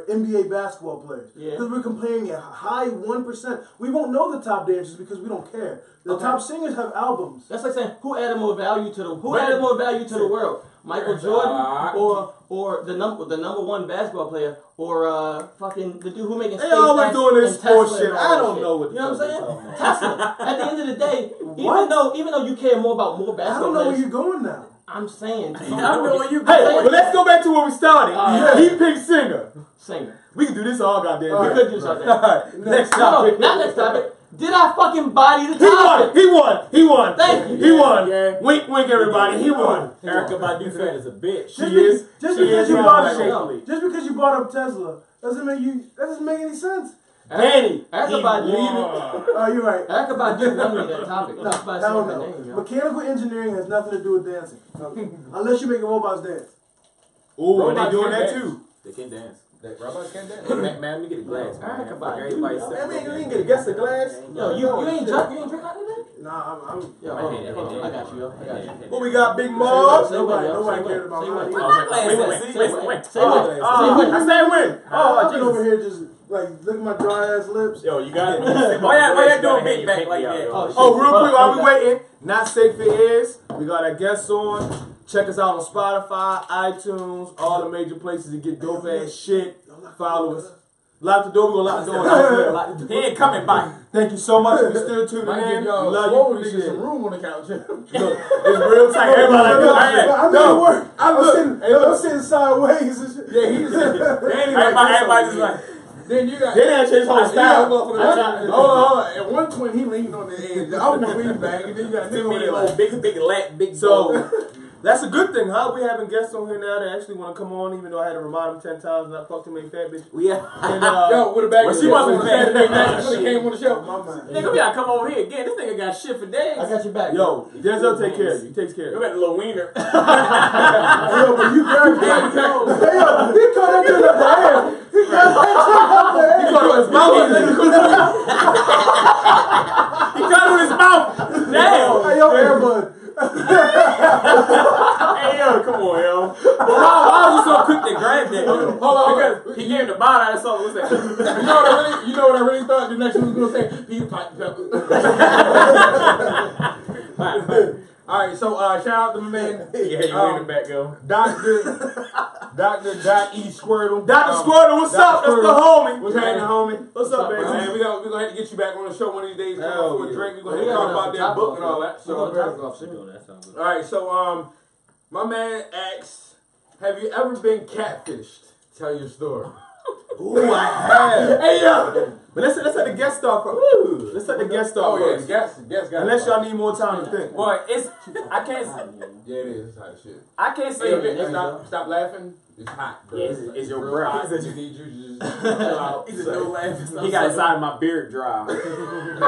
NBA basketball players? Yeah. Because we're comparing a high 1%. We won't know the top dancers because we don't care. The top singers have albums. That's like saying who added more value to the world? Michael Jordan or the number one basketball player or fucking the dude who making space. They always doing this bullshit. I don't shit. know what You know what I'm saying? about. Tesla. At the end of the day, even though you care more about more I basketball don't know where players, you're going now. I'm saying I know where you Hey, going. but let's go back to where we started. He picked singer. singer. We can do this all goddamn day. We could do something. All right, next No, topic. not next topic. Did I fucking body the topic? He won. Thank you. He won. Yeah. Wink, everybody. He won. Erica Badu fat is a bitch. Just because you Shakily. brought up Tesla doesn't make any sense. Danny. Erica Badu. Oh, you're right. Erica Badu won me that topic. No, That's by hell saying her no. name, yo. Mechanical engineering has nothing to do with dancing. Unless you're making robots dance. Ooh, and they Robots doing can that dance. too. They can dance. That robots can't dance. Man, let me get a glass. Erica Badu. Everybody I mean, you didn't get a guess the glass. Yo, you ain't drink out of that? Nah, I'm Yo, hold on. I got you, yo. I got you. What we got, Big Mom? Nobody cared about mine. I said win. I've been over here just like look at my dry ass lips. Yo, you got it. Why y'all doing big back like that? Oh, real quick while we waiting, not safe for ears. We got our guests on. Check us out on Spotify, iTunes, all the major places to get dope ass shit. Follow us. Lock the door. We gonna lock the door. He ain't coming back. Thank you so much for still tuning Might in. give y'all Love swole you. niggas Appreciate some it. room on the couch. Look, it's real tight. Everybody like I'm at work. I'm sitting sideways and shit. Yeah, he's Everybody just like. Then you got. They didn't change his whole style. Hold on. At one point, he leaned on the edge. I was leaning back, and then you got Too nigga many over little there. big lat, big So that's a good thing, huh? We having guests on here now that actually want to come on, even though I had to remind them 10 times not fuck too many fat bitches. Yeah. And, Yo, with a bag Well, of she wasn't on fat. Saturday night. She came on the show. Nigga, we gotta come over here again. This nigga got shit for days. I got your back. Yo, Denzel take care of you. He takes care You of you. got a little wiener. Yo, but you very bad. Hey, yo, he caught that dude up the air. He caught that dude up the air. He caught it with his mouth. He got it with his mouth. Damn. Hey, yo, Airbud. Hey, yo, come on, yo. But why was you so quick to grab that? Hold on. Because he gave the bottle out of something. What's that? You know what I really thought the next one was gonna say? Peter Piper. All right, so shout out to my man. Yeah, you in the back, go. Dr. E. Squirtle. Dr. Squirtle, what's up? That's the homie. What's happening, homie? What's up, baby? Man, we're gonna have to get you back on the show one of these days. Come Hell up for a yeah. drink. We're gonna have to talk about that book and all that. So, all right, so my man asks, have you ever been catfished? Tell your story. Ooh, I have. Hey, yo. But let's let the guest start first. Let's let the guest start Oh, yeah, first. the guest got Unless y'all need more time to think. Boy, it's I can't Yeah, it is. It's hot as shit. I can't say Hey, it. stop laughing. It's hot, bro. Yeah, it's your real breath. hot. You need you to just chill out. He got inside my beard dry. Y'all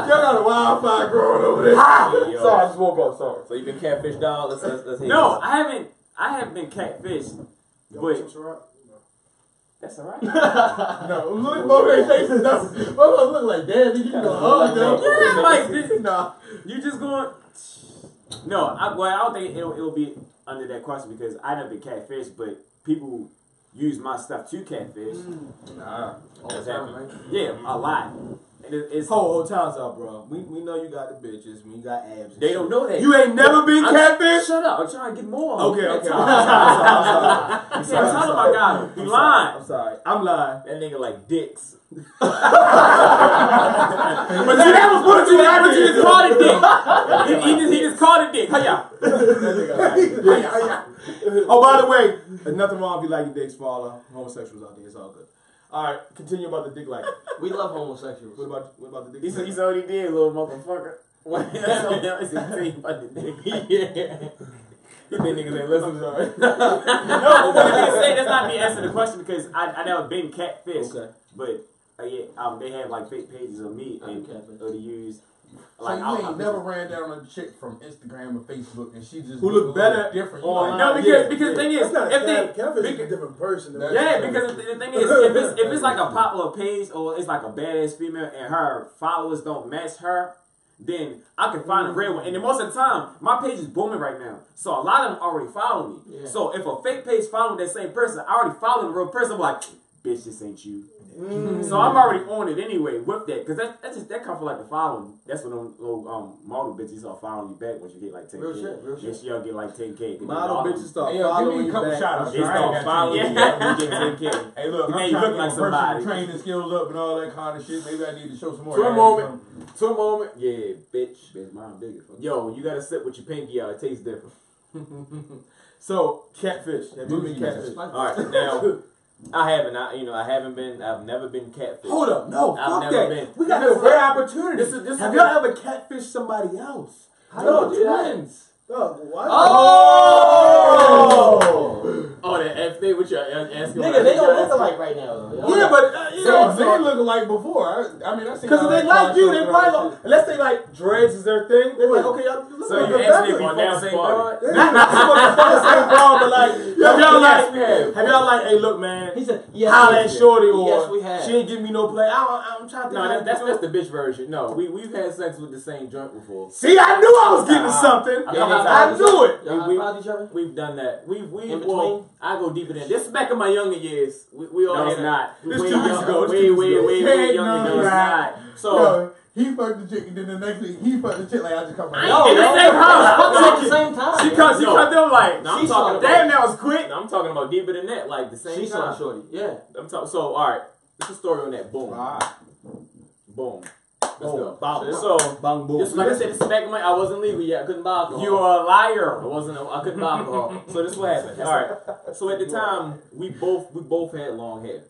got a wildfire growing over there. Yo. Sorry, I just woke up. Sorry. So you been catfish, dog? Let's hear No, this. I haven't been catfished. But that's alright. No, look both their faces. Both look like, damn, you can go hug them. Yeah, like this. Nah, you just going. No, I don't think it'll be under that question because I never been catfished, but people use my stuff to catfish. Nah, That's happening. Yeah, a lot. And it's Whole time's out, bro. We know you got the bitches. We got abs. they don't know that. You ain't never been catfish? Shut up! I'm trying to get more. Okay. I'm I'm sorry. Tell him I got him. You lying? I'm sorry. I'm lying. That nigga like dicks. But see, that was what you just called it dick. He just called it dick. Hiya. Oh, by the way, there's nothing wrong if you like your dicks for all the homosexuals out there. It's all good. All right, continue about the dick like. We love homosexuals. What about the dick? He's already dead, little motherfucker. What? That's all else about the dick. Yeah. You think niggas ain't listening to it? No, but that's not me answering the question because I never been catfished. Okay. But they have like fake pages of me and to use. So Like, you ain't never ran down a chick from Instagram or Facebook and she just Who look better different online. No, because the thing is, It's not if a they catfish is a different person. yeah, because the thing is, if it's like a popular page or it's like a badass female and her followers don't match her, then I can find a real one. And then most of the time, my page is booming right now, so a lot of them already follow me. Yeah. So if a fake page following that same person, I already follow the real person. I'm like, bitch, this ain't you. So I'm already on it anyway with that, because that comes from like the following. That's when them little model bitches start following you back once you get like 10K. Real shit. Then she'll get like 10K. Model bitches start Hey, yo, give following me a you couple back. shout-outs. They start following you back when you get 10K. Hey, look, Man, I'm you trying look to like get my somebody. personal training skills up and all that kind of shit. Maybe I need to show some more. To a ass, moment. To a moment. Yeah, bitch. Bitch, mine big as fuck. Yo, you gotta sit with your pinky out. It tastes different. So catfish. Have you been catfish? All right, now I haven't. I've never been catfish. Hold up, no, I've fuck never that. been. We got a rare opportunity. This is Have y'all ever catfished somebody else? No, twins. Oh, what? Oh, that F they with you asking. Nigga, they don't look alike right now, though. Yeah, but you know, They look like before. I mean, I seen. because if they like you, they probably like, unless they like dreads is their thing. They're like, okay, y'all look So like you a asked me family. if we on that fuck the same party. broad? Not supposed to the same ball, but like, have y'all like, hey, look, man, He said, yes, holla we at did. Shorty, or Yes, we have. she ain't give me no play. I'm trying to think. No, how that's to the do it. bitch version. No, we've had sex with the same joint before. See, I knew I was getting something. Yeah, I knew it. Y'all high-fived each other? We've done that. We In between? well, I go deeper than this. Is back in my younger years. We all No, had it's not. This way 2 weeks young- ago. This 2 Way, weeks way, ago. way, Heck way no, younger. No, it's it's not. not. So. Yo, he fucked the chick, and then the next thing he fucked the chick like I just come I out. ain't in the same house. Fucking at the same time. She cut them like, No, I'm She talking saw about. damn, that was quick. No, I'm talking about deeper than that, like the same She time. saw Shorty. Yeah. I'm talking. So, all right, this is a story on that. Boom, boom. Let's go. So, Bang, boom. this, like I said, this is back in my. I wasn't legal yet. I couldn't buy alcohol. You are a liar. I wasn't. I couldn't buy alcohol. So this is what happened. All right. So at the time, we both had long hair.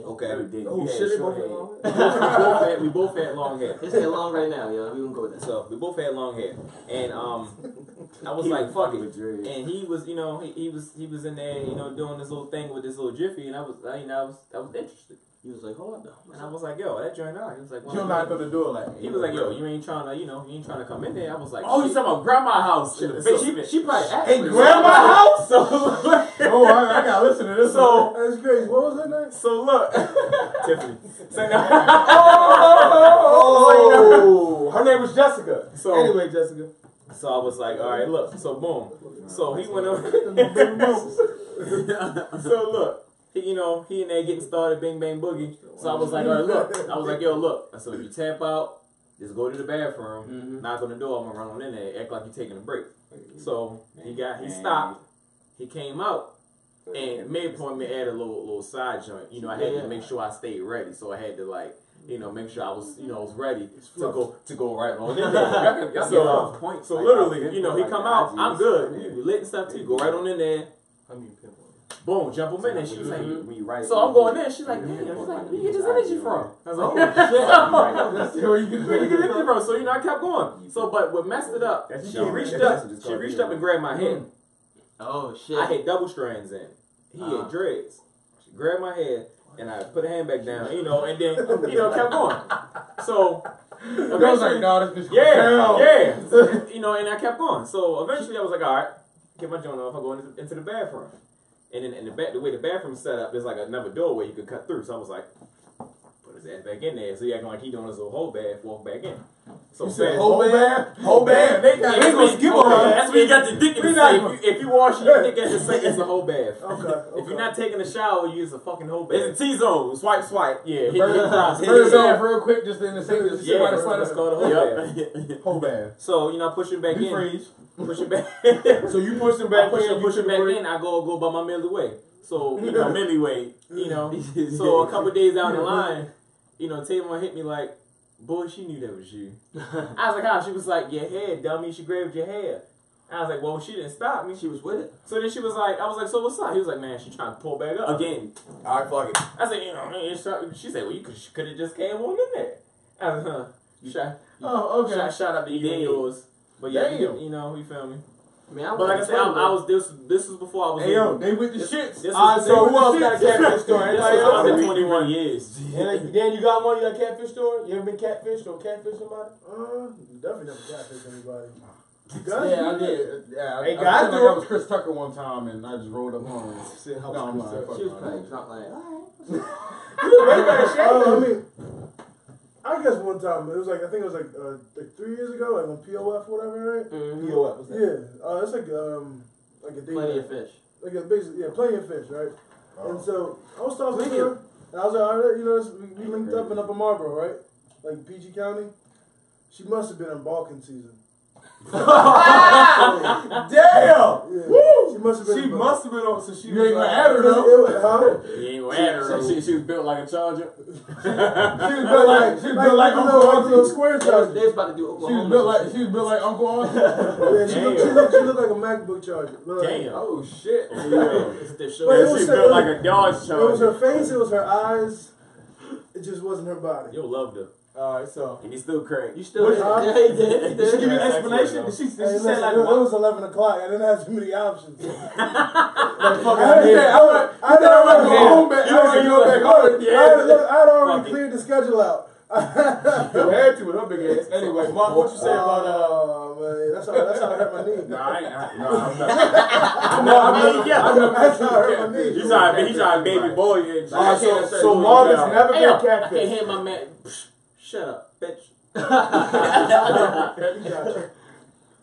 Okay. Everything. Oh You had shit, they short both hair. We both had long hair. It's still long right now, yo. We can go with that. So we both had long hair, and I was like, "Fuck it." And he was, he was in there, doing this little thing with this little jiffy, and I was interested. He was like, hold on, though. And I was like, "Yo, that joint out." He was like, You don't knock on the door like. He was like, "Yo, you ain't trying to, you ain't trying to come in there." I was like, Oh, you talking about grandma's house? So She probably asked In me. grandma's house? So, Oh, I gotta listen to this. so, That's crazy. What was her name? so look, Tiffany. So now, Oh, her name was Jessica. So- Anyway, Jessica. so I was like, "All right, look." So boom. So he went over. So look. He in there getting started, bing bang boogie. So I was like, all right, look. I was like, yo, look. So if you tap out, Just go to the bathroom, knock on the door, I'm gonna run on in there, act like you're taking a break. So he stopped, he came out, and made point me at a little side joint. You know, I had to make sure I stayed ready, so I had to like, you know, make sure I was, you know, was ready to go right on in there. So literally, you know, he come out, I'm good, we lit and stuff too, go right on in there. Boom, jump him in there. She was like, so I'm going in. She's like, damn. She's like, where you get this energy from? I was like, where you get energy from? So, you know, I kept going. So, but what messed it up, she reached up and grabbed my hair. Oh, shit. I had double strands in. He had dreads. She grabbed my hair, and I put her hand back down, you know, and then, you know, kept going. So, I was like, no, this bitch yeah. You know, and I kept going. So, eventually, I was like, all right, get my joint off. I'm going into the bathroom. And then in the way the bathroom's set up, there's like another doorway you could cut through. So I was like, put his ass back in there. So he acting like he doing his little whole bath, walk back in. So whole bath? Whole bath? They ain't gonna skip on that. That's when you got the dick in the sink. If you wash your dick at the sink, it's a whole bath. Okay. If you're not taking a shower, you use a fucking whole bath. It's a T-zone. Swipe. Yeah. First off, real quick, just in the sink. Let's call it a whole bath. Whole bath. So, you know, I push him back in. Freeze. Push him back. So you push him back in. Push him back in. I go by my Millie way. So, you know, Millie way, you know. So a couple days down the line, you know, Tévon hit me like, boy, she knew that was you. I was like, how? She was like, your hair, dummy. She grabbed your hair. I was like, well, she didn't stop me. She was with it. So then she was like, I was like, so what's up? He was like, man, she trying to pull back up. Again. All right, fuck it. I said, you know, she said, well, you could have just came on in there. I was like, huh. Shout out to you and yours. But yeah, you know, you feel me? Man, but like I said, I was this was before I was. Hey yo, they with the shits. So who else got a catfish story? This was under 21 years. Dan, you got one? You got a catfish story? You ever been catfished or catfish somebody? Definitely never catfish anybody. Yeah, I did. Yeah, hey, I feel like I was Chris Tucker one time, and I just rolled up home. She was playing. Not playing. I mean, I guess one time it was like I think it was like 3 years ago, like on POF or whatever, right? POF was that? Yeah, it's like a date. Plenty of fish. Like basically, Plenty of Fish, right? And so I was talking to her, and I was like, all right, you know, we linked up in Upper Marlboro, right? Like PG County. She must have been in Balkan season. Damn! Yeah. Woo! She must have been. She must have been on. So she You ain't gonna add her though. You ain't gonna add her. She was built like a charger. She was built like Uncle Auntie. Square charger. They was about to do Oklahoma. She was built like Uncle Auntie. Yeah, she looked like a MacBook charger. Damn. Oh shit. She built like a Dodge charger. It was her face. It was her eyes. It just wasn't her body. You'll love her. Alright, so. And he still cracked. You still yeah, he did. Did she give you an explanation? Did she say like it what? was 11 o'clock. I didn't have too many options. Like, fuck out of here. I had already Fuck cleared the schedule out. You had to with her big ass. Anyway, Mark, what you say about man, that's how I hurt my knee. That's how I hurt my knee. He's trying to baby boy you. So Marvin's never been I can't catfish. hit my man. Shut up, bitch.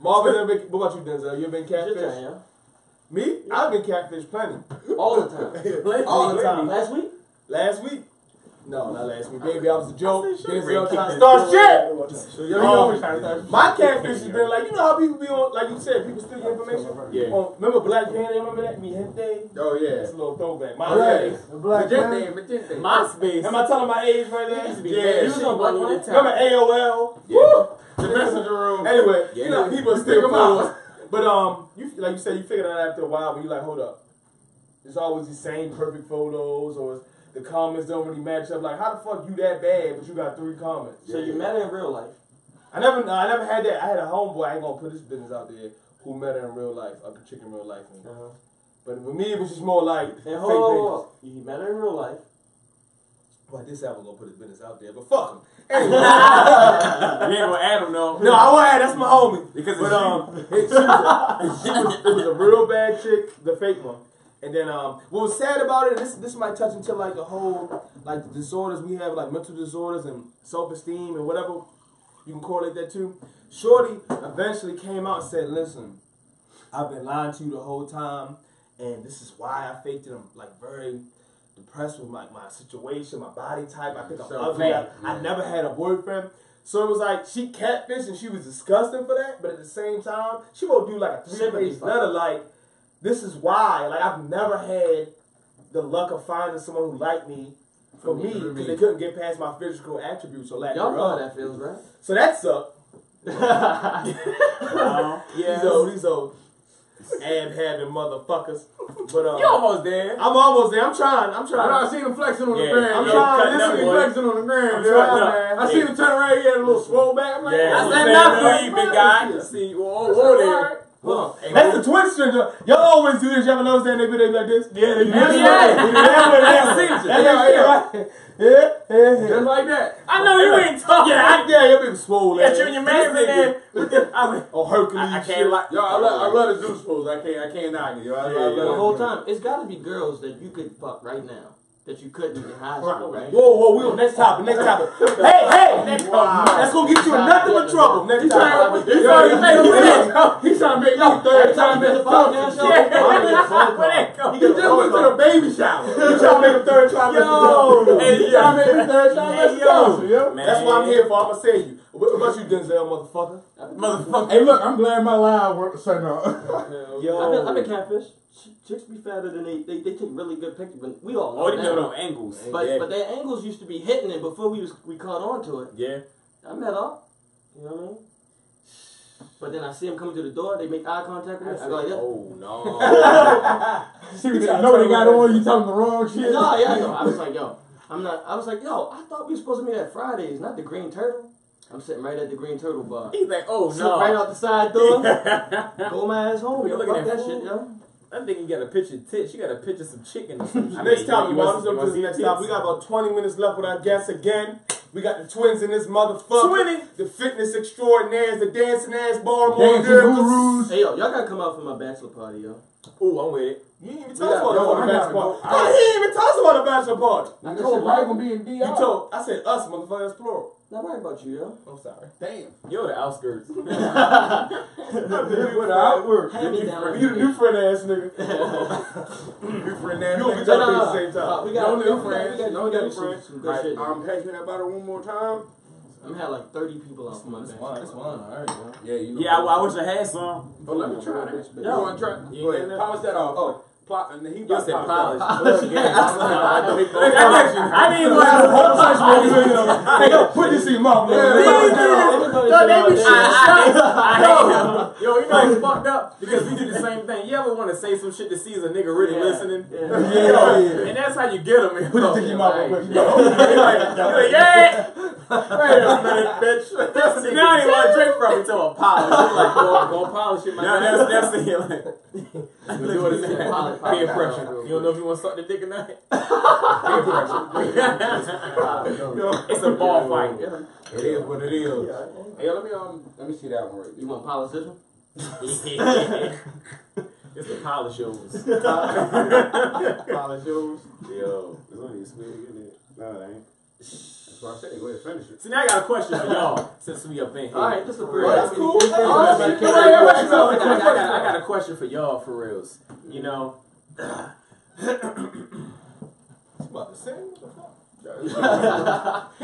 Marvin never been. What about you, Denzel? You ever been catfish? Yeah. Me? I've been catfish plenty. All the time. All the time. Last week? Last week? No, not last week. Baby, I was a joke. Denzel trying to start shit. You always trying to start. My catfish has been like, you know how people be on, like you said, people steal your information? Yeah. Remember Black Panther? Remember that? Me Gente? Oh yeah. That's a little throwback. Magente. MySpace. Am I telling my age right there? Yeah, you was on Black Panther. Remember AOL? Yeah. Woo! The messenger room. Anyway, you know, people Pick still 'em out. fools. But you like you said, you figured it out after a while, but you like, hold up. It's always the same perfect photos, or the comments don't really match up. Like, how the fuck you that bad, but you got 3 comments? So you met her in real life? I never had that. I had a homeboy. I ain't gonna put this business out there who met her in real life, a chick in real life. But for me, it was just more like And fake hold on. You met her in real life. But this album gonna put his business out there. But fuck him. Anyway, You ain't gonna add him though. no, I won't add. That's my homie. Because But it was a real bad chick, the fake one. And then what was sad about it, this might touch into like the whole like the disorders we have, like mental disorders and self-esteem and whatever you can correlate that to. Shorty eventually came out and said, "Listen, I've been lying to you the whole time, and this is why I faked it. I'm like very depressed with my situation, my body type. I think I'm ugly. I never had a boyfriend." So it was like she catfished and she was disgusting for that, but at the same time, she won't do like a 3-page letter like, this is why. Like, I've never had the luck of finding someone who liked me for me because they couldn't get past my physical attributes or lack Y'all know how thereof. that feels, right? So that sucked. These old ab-having motherfuckers. But You almost there. I'm almost there. I'm trying. I seen him flexing on the Yeah, gram. I'm yo. trying. This Listen, nigga boy. flexing on the gram. I'm yo. trying, man. I seen him turn around. He had a little swole back. I'm like, Yeah. oh, That's man. enough for you, big guy. See, whoa there. Huh. That's the twin syndrome. Y'all always do this. Y'all ever notice that they be like this? Yeah, they do. Yeah. Just like that. I know you ain't talking. Yeah, your big swole. Got you and your man in there. Oh, Hercules. I can't lie. Yo, I love the Zeus pose. I can't knock it. Yo, I love The it. whole time, it's got to be girls that you could fuck right now that you couldn't in high school, right? Whoa, we on next topic. Hey, that's gonna get you in nothing but trouble. Next topic. He's trying to make me third time in the podcast. He just went to the baby shower. You trying to make a third trimester? He trying to make me third trimester. That's what I'm here for. I'ma say you. What about you, Denzel, motherfucker? Hey, look, I'm glad my line worked. So no. I've been catfish. Chicks be fatter than they take really good pictures. But we all know Oh, they that. know them angles. But their angles used to be hitting it before we caught on to it. Yeah. I met up. You know what I mean? But then I see them coming to the door. They make eye contact with me. I go like, yeah. Oh no. See, they know they got on. You telling the wrong shit. No, yeah, no. I was like, yo, I thought we were supposed to meet at Fridays, not the Green Turtle. I'm sitting right at the Green Turtle bar. He's like, oh Slip no. right out the side door. Go my ass home. You Yo, looking fuck at that food? shit, yo. I think you got a picture of tits. You got a picture of some chicken or something. Next topic, y'all. Let's go to the next topic. We got about 20 minutes left with our guests again. We got the twins in this motherfucker. Twinning. The fitness extraordinaires, the dancing ass Baltimore Dancing girls. gurus. Hey, yo, y'all gotta come out for my bachelor party, yo. Ooh, I'm with it. You ain't even Yeah, talk about yo, the I bachelor gotta party. go. Oh, he ain't even talk about the bachelor party. I told Mike gonna be in DR. You told, I said us, motherfucker, that's plural. Not worry about you, yo. I'm sorry. Damn. You're the outskirts. What outward? Hand me down. You the new friend ass nigga. New friend ass You nigga. gonna be talking at the same time. We got No we new got- friends. we got- No we got new some- friends. some good shit. Pass me that bottle one more time. I'm had like 30 people out for my bachelor. That's one. All right, bro. Yeah, you. Yeah, I wish I had some. Oh, let me try that. You want to try? You Go ahead. get Polish that off. Oh, plot. And he You about said to polish. polish. I didn't want Hey, yo, put this in your mouth, man. I hate him. Yo, you know it's fucked up because we do the same thing. You ever want to say some shit to see is a nigga really listening? Yeah. And that's how you get them. Put this in your mouth. You're like, yeah. Wait a minute, bitch. See, now I ain't want to drink from me till I polish. I'm like, go polish it, man. No, that's it. Like, look at that. Peer pressure. You don't know if you want to suck the dick or not? Peer pressure. It's a ball fight. It is what it is. Hey, let me see that one right there. You want polish this one? It's the polish shows. Polish shows. Yo, there's only a swig in it. No, it ain't. That's what I said. Go ahead, finish it. So now I got a question for y'all since we up in here. Alright, just a first. That's cool. I got a question for y'all for reals. You know, About to sing? He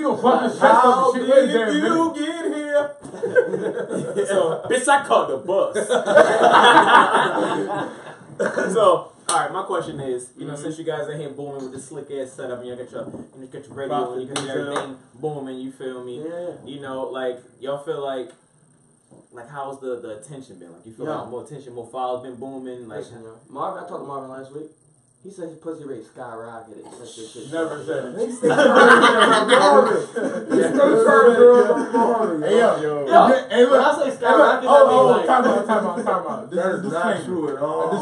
gonna fuck his chest How up and shit. did Wait a you minute. get here? so bitch, I caught the bus. So, all right, my question is, you know, since you guys are here booming with this slick ass setup, and you got your radio and you got everything booming, you feel me? Yeah. You know, like y'all feel like how's the attention been? Like you feel like more attention, more files been booming? Like Listen, yo. Marvin, I talked to Marvin last week. He said his pussy rate skyrocketed. Never said it. They say Hey, yo. Hey, look. When I say skyrocketed, I mean like... Time out. This that is is not true at all. a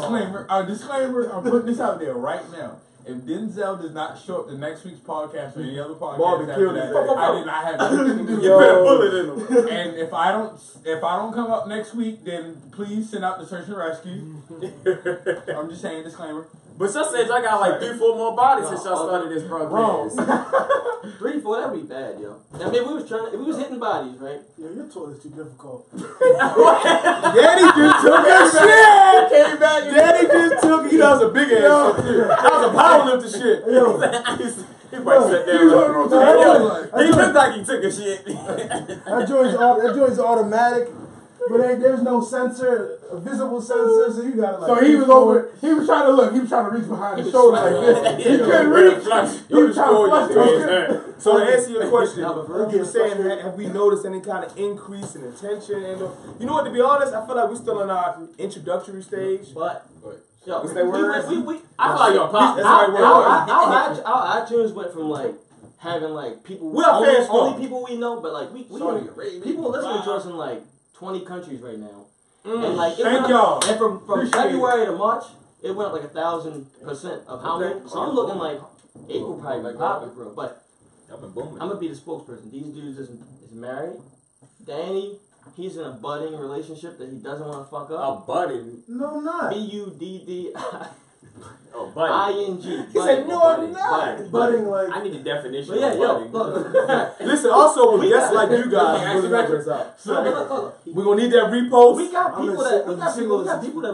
disclaimer. I'm putting this out there right now. If Denzel does not show up to next week's podcast or any other podcast Marvin after killed that, his I ass. did not have anything to do. You put a bullet in him. And if I don't come up next week, then please send out the search and rescue. I'm just saying, disclaimer. but y'all said y'all got like 3-4 more bodies since y'all started this broadcast. 3, 4, that'd be bad, yo. I mean, if we was hitting bodies, right? Yo, your toilet's too difficult. Daddy just took that shit. Came back. Daddy just took it. That was a big ass shit. That was a power lifter shit. Yo, He He probably sat down. He looked like he took a shit. That joint's automatic, but there's no sensor, a visible sensor, so you gotta like. So he was over. He was trying to look. He was trying to reach behind his shoulder like this. He couldn't reach. He was trying to flush it. So to answer your question, you're saying have we noticed any kind of increase in attention? And you know what? To be honest, I feel like we're still in our introductory stage. But yo, what's that word? I feel like your That's the right word. our iTunes went from like having like people only people we know, but like we people listening to us in like 20 countries right now. And like thank y'all. And from February to March, it went up like 1,000% of how many. So I'm looking like April probably like popping for it. But I'm gonna be the spokesperson. These dudes is married. Danny, he's in a budding relationship that he doesn't want to fuck up. A budding? No, I'm not. BUDD. Oh, budding. ING. He said, no, I'm not. Budding like. I need a definition. But yeah, of yo, budding. Listen, also, guests like you guys, we're gonna need that repost. We got people that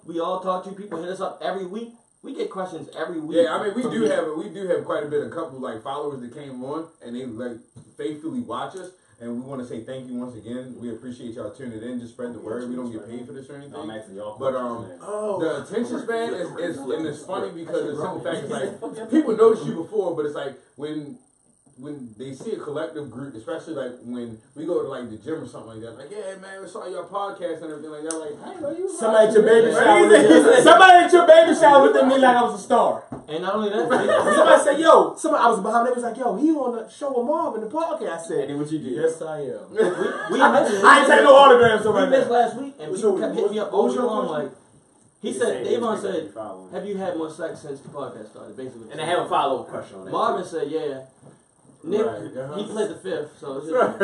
we all talk to. People hit us up every week. We get questions every week. Yeah, I mean we do have quite a bit of couple like followers that came on and they like faithfully watch us. And we want to say thank you once again. We appreciate y'all tuning in. Just spread the word. We don't get paid for this or anything. But the attention span is and it's funny because the simple fact is like people notice you before, but it's like when they see a collective group, especially like when we go to like the gym or something like that, like yeah man, we saw your podcast and everything like that. Like I know you. Somebody at your baby shower looked at me like I was a star. And not only that, somebody said, "Yo," I was behind. They was like, "Yo, he on the show with Marvin the podcast." I said, "And then what you did?" Yes, I am. I ain't taking no autographs. We missed last week, and people kept hitting me up all week long. Like he said, Dèvon said, "Have you had more sex since the podcast started?" Basically, and I have a follow-up question on that. Marvin said, "Yeah." Nick, he played the fifth, so it's just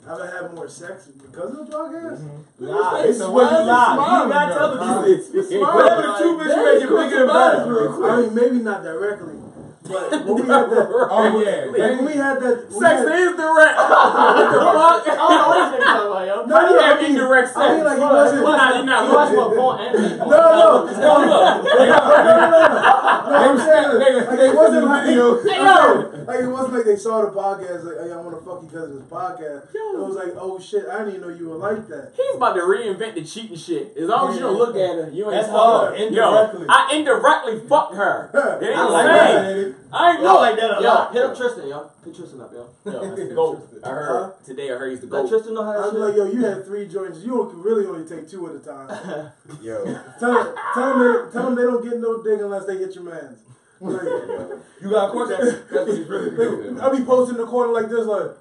I've had more sex because of the podcast? Nah, this is what you lie. You not telling me this. Whatever the truth is, you make it bigger and better. I mean, maybe not directly. But when we had that, when we had that, sex is direct. I don't know what he's talking about, yo. No, you have indirect sex. I mean, like, he wasn't. You're not watching what porn and No. I'm saying, like, it wasn't like it wasn't like they saw the podcast, like, hey, I want to fuck you because of this podcast. It was like, oh shit, I didn't even know you were like that. He's about to reinvent the cheating shit. As long as you don't look at her, you ain't fuck her. Indirectly. Yo, I indirectly fucked her. It ain't I like that. I ain't know like that a lot. Hit up Tristan, yo. Hit Tristan up, yo. Yo, that's the GOAT. I heard today. I heard he's the GOAT. Let Tristan know how to I was like, yo, you had 3 joints. You can really only take 2 at a time. Yo, tell them they don't get no dick unless they hit your mans. Like, you got a question? That's what he's really doing. I be posting in the corner like this, like.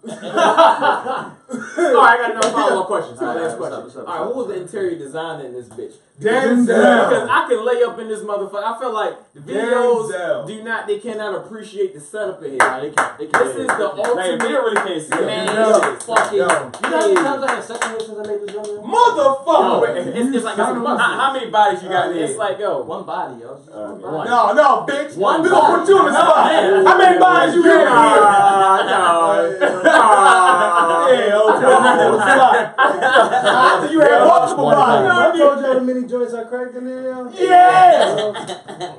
All right, I got another follow-up question. So last question. What's up? All right, who was the interior designer in this bitch? Denzel. Because I can lay up in this motherfucker. I feel like the videos Denzel. they cannot appreciate the setup in here. Nah, they can't. This is the ultimate. They really can't see Yo. man. Fucking. You know how many times I had sex with her since I made this video? Motherfucker. It's like how many bodies you got in here? It's like yo, One body, yo. One. No, bitch. One we gonna put you on the spot. How many bodies you had you had multiple bodies. I told y'all the many joints I cracked in there, yo. Yeah.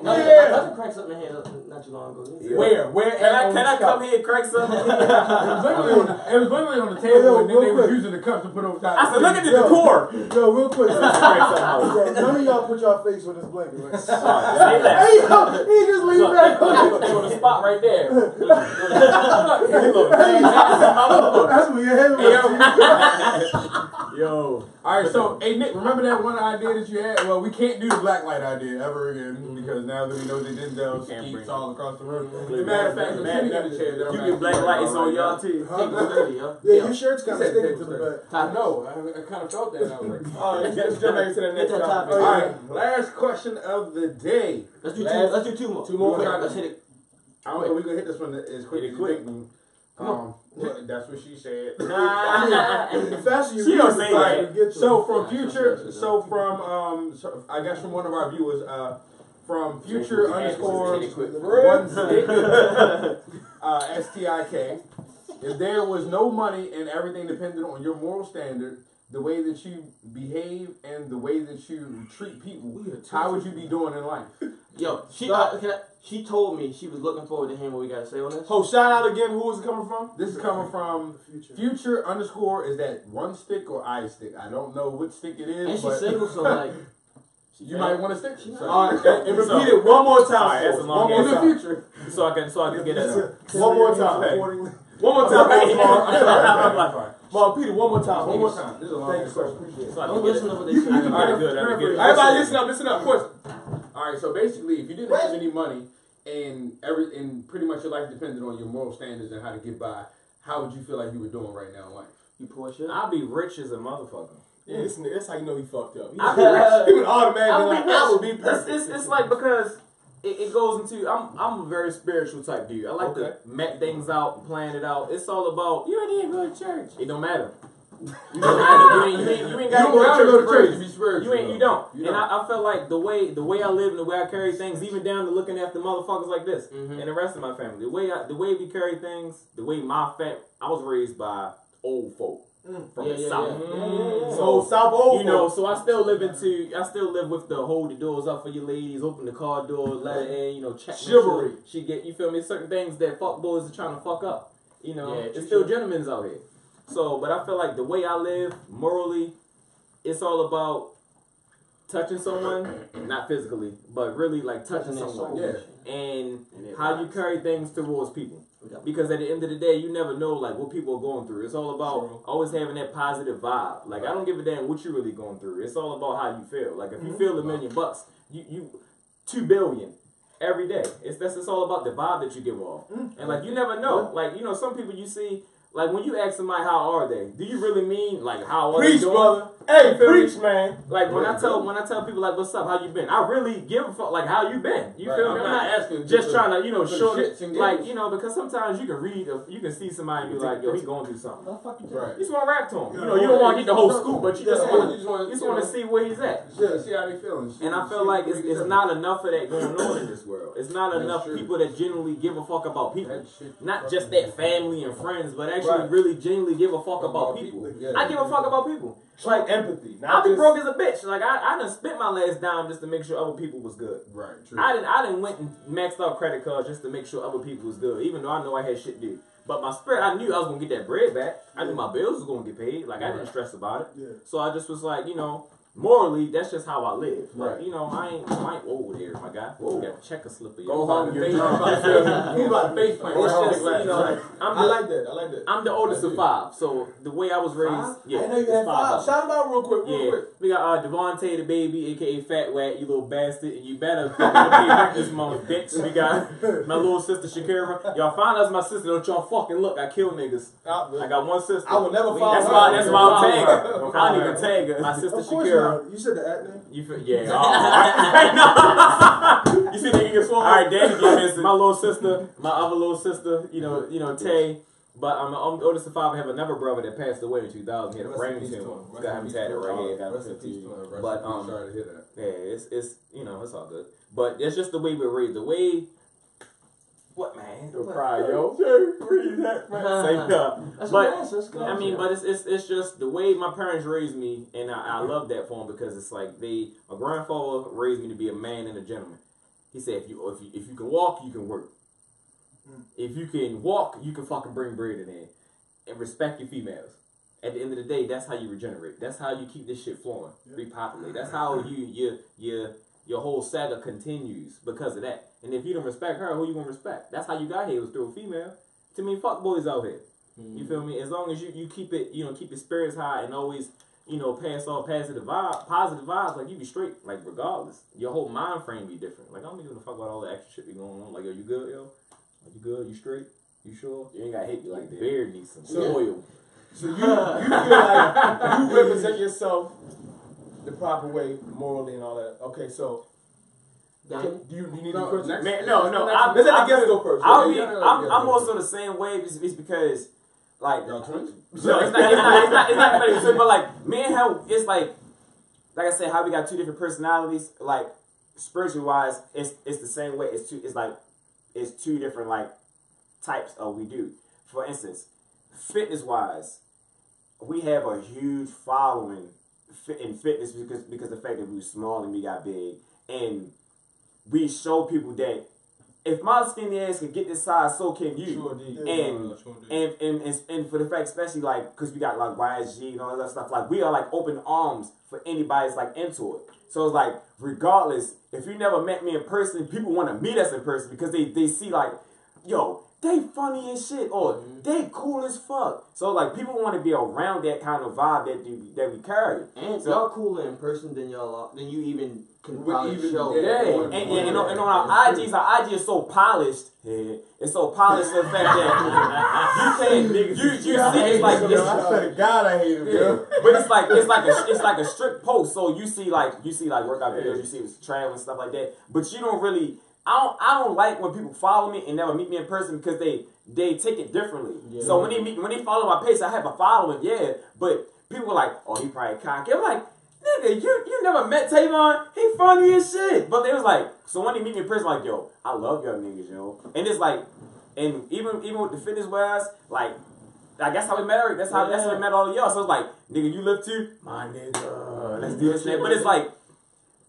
I cracked something in here not too long ago. Where? Can I come here and crack something? It was literally on the table, and then they were using the cup to put over top. I said, look at the decor. Yo, real quick. None of y'all put y'all face on this blanket, right? Hey, He just leave that on the spot right there. That's what your head was. Yo. All right, so hey Nick, remember that one idea that you had? Well, we can't do the black light idea ever again because now that we know that Denzel skeets all across the room. As a matter of fact, you get black lights on y'all too. Yeah, your shirt's kind of sticking to the back. I know. I kind of felt that. I was like, all right, let's jump back to the next topic. All right, last question of the day. Let's do 2 more. 2 more. Let's hit it. I don't know. We're gonna hit this one as quick as quick. That's what she said. The faster you She don't say that. So from I guess from one of our viewers, from future _ 1 STIK, if there was no money and everything depended on your moral standard, the way that you behave and the way that you treat people, how would you be doing in life? Yo, she told me she was looking forward to hearing what we got to say on this. Oh, shout out again. Who is it coming from? This is coming from Future _ is that one stick or I stick? I don't know what stick it is. And she's single, so like. You might want to stick. All right, and repeat it one more time. All right, that's a long one more time. Future. So I can get that. One more time. Hey. One more time. Mom, Peter, one more time. One more time. This is a long Thank you, sir. question. Appreciate it. So I Don't can get listen it. to what they say. All right, good. Everybody, listen up. Question. All right, so basically, if you didn't have any money and pretty much your life depended on your moral standards and how to get by, how would you feel like you were doing right now in life? You poor shit. I'll be rich as a motherfucker. Yeah, that's how you know he fucked up. I'll be rich. He would automatically like, rich. I would be perfect. It's like because it goes into I'm a very spiritual type dude. I like to map things out, plan it out. It's all about you ain't even go to church. It don't matter. You don't matter. You ain't gotta go to church to be spiritual. You don't. And I felt like the way I live and the way I carry things, even down to looking after motherfuckers like this and the rest of my family. The way we carry things, the way I was raised by old folk. From the South. So South old folk. So I still live with the hold the doors up for your ladies, open the car door, let her in, check chivalry. She get, you feel me, certain things that fuck boys are trying to fuck up. It's sure. still gentlemen's out here. So, but I feel like the way I live morally, it's all about touching someone, not physically, but really like touching someone. Yeah. And how you carry things towards people. Because at the end of the day, you never know like what people are going through. It's all about always having that positive vibe. Like I don't give a damn what you're really going through. It's all about how you feel. Like if you feel $1 million, you $2 billion every day. It's all about the vibe that you give off. And like you never know. Like some people you see. Like when you ask somebody how are they, do you really mean like how are they doing? Brother. Hey, preach, man. Like when I tell people like what's up, how you been? I really give a fuck like how you been. You feel me? I'm not asking. Just trying to show shits like because sometimes you can read, you can see somebody and be like, yo, he going through something. Right. You just want to rap to him. You don't want to get the whole scoop, but you just want to see where he's at. Yeah, see how they feeling. And I feel like it's not enough of that going on in this world. It's not enough people that genuinely give a fuck about people. Not just that family and friends, but actually really genuinely give a fuck about people. Yeah. I give a fuck about people. Like empathy. I be broke as a bitch. Like I done spent my last dime just to make sure other people was good. Right. True. I didn't went and maxed out credit cards just to make sure other people was good, even though I know I had shit due. But my spirit, I knew I was gonna get that bread back. I knew my bills was gonna get paid. Like I didn't stress about it. Yeah. So I just was like, morally, that's just how I live. Like, Right. I ain't over there, my guy. You got a checker slipper. Go home and face drum. He's about to face plant. It's just, I like that. I'm the oldest of 5, so the way I was raised, I know you had 5. Shout him out real quick. We got Devontae the baby, aka Fat Whack, you little bastard, and you better pay back this mother bitch. We got my little sister Shakira. Y'all find out my sister. Don't y'all fucking look. I kill niggas. I got one sister. I will never follow her. That's why I'm tag her. I don't even tag her. My sister Shakira. You said the at name? You feel, yeah. You see the get swole? All right, Danny gave my little sister, my other little sister, Tay. But I'm the oldest of 5. I have another brother that passed away in 2000. He had a brain tumor. Got him tatted right here. Got him tattooed. But sorry to hear that. yeah, it's it's all good. But it's just the way we're raised. The way. What man? Don't cry, yo. I mean, but it's just the way my parents raised me, and I love that for them because it's like my grandfather raised me to be a man and a gentleman. He said if you can walk, you can work. If you can walk, you can fucking bring bread in there, and respect your females. At the end of the day, that's how you regenerate. That's how you keep this shit flowing, repopulate. That's how your whole saga continues because of that. And if you don't respect her, who you gonna respect? That's how you got here, was through a female. To me, fuck boys out here. You feel me? As long as you keep it, keep your spirits high and always, pass off positive vibes, like you be straight, like regardless. Your whole mind frame be different. Like I don't give a fuck about all the extra shit be going on. Like, yo, you good, yo? Are you good? You straight? You sure? You ain't gotta hate me like that. Beard needs some oil. So you feel like you represent yourself the proper way, morally and all that. Okay, so do you need to first? Man, no. Let's let the guest go first. I'm also the same way. It's because like y'all twins. No, it's not. But like me and him, it's like I said, how we got 2 different personalities. Like spiritual wise, it's the same way. It's 2 different like types of we do. For instance, fitness wise, we have a huge following in fitness because the fact that we were small and we got big, and we show people that if my skinny ass can get this size, so can you. Sure did. And for the fact, especially like, because we got like YSG and all that stuff, like we are like open arms for anybody that's like into it. So it's like, regardless, if you never met me in person, people want to meet us in person because they see like, yo, they funny as shit, or they cool as fuck. So like, people want to be around that kind of vibe that we carry. And so, y'all cooler in person than you even can probably show. Yeah, and on our IG is so polished. Yeah, it's so polished to the fact that you see it's like I swear to God I hate him, yo. But it's like a strict post. So you see like workout videos, you see it's travel and stuff like that. But you don't really. I don't like when people follow me and never meet me in person because they take it differently. Yeah. So when they follow my page, I have a following, yeah. But people are like, oh, he probably cocky. I'm like, nigga, you never met Tévon? He funny as shit. But they was like, so when they meet me in person, like, yo, I love y'all niggas, yo. And it's like, and even with the fitness wise, like, I guess how we met Eric. That's how we met all of y'all. So it's like, nigga, you live too? My nigga, let's do this shit. But it's like,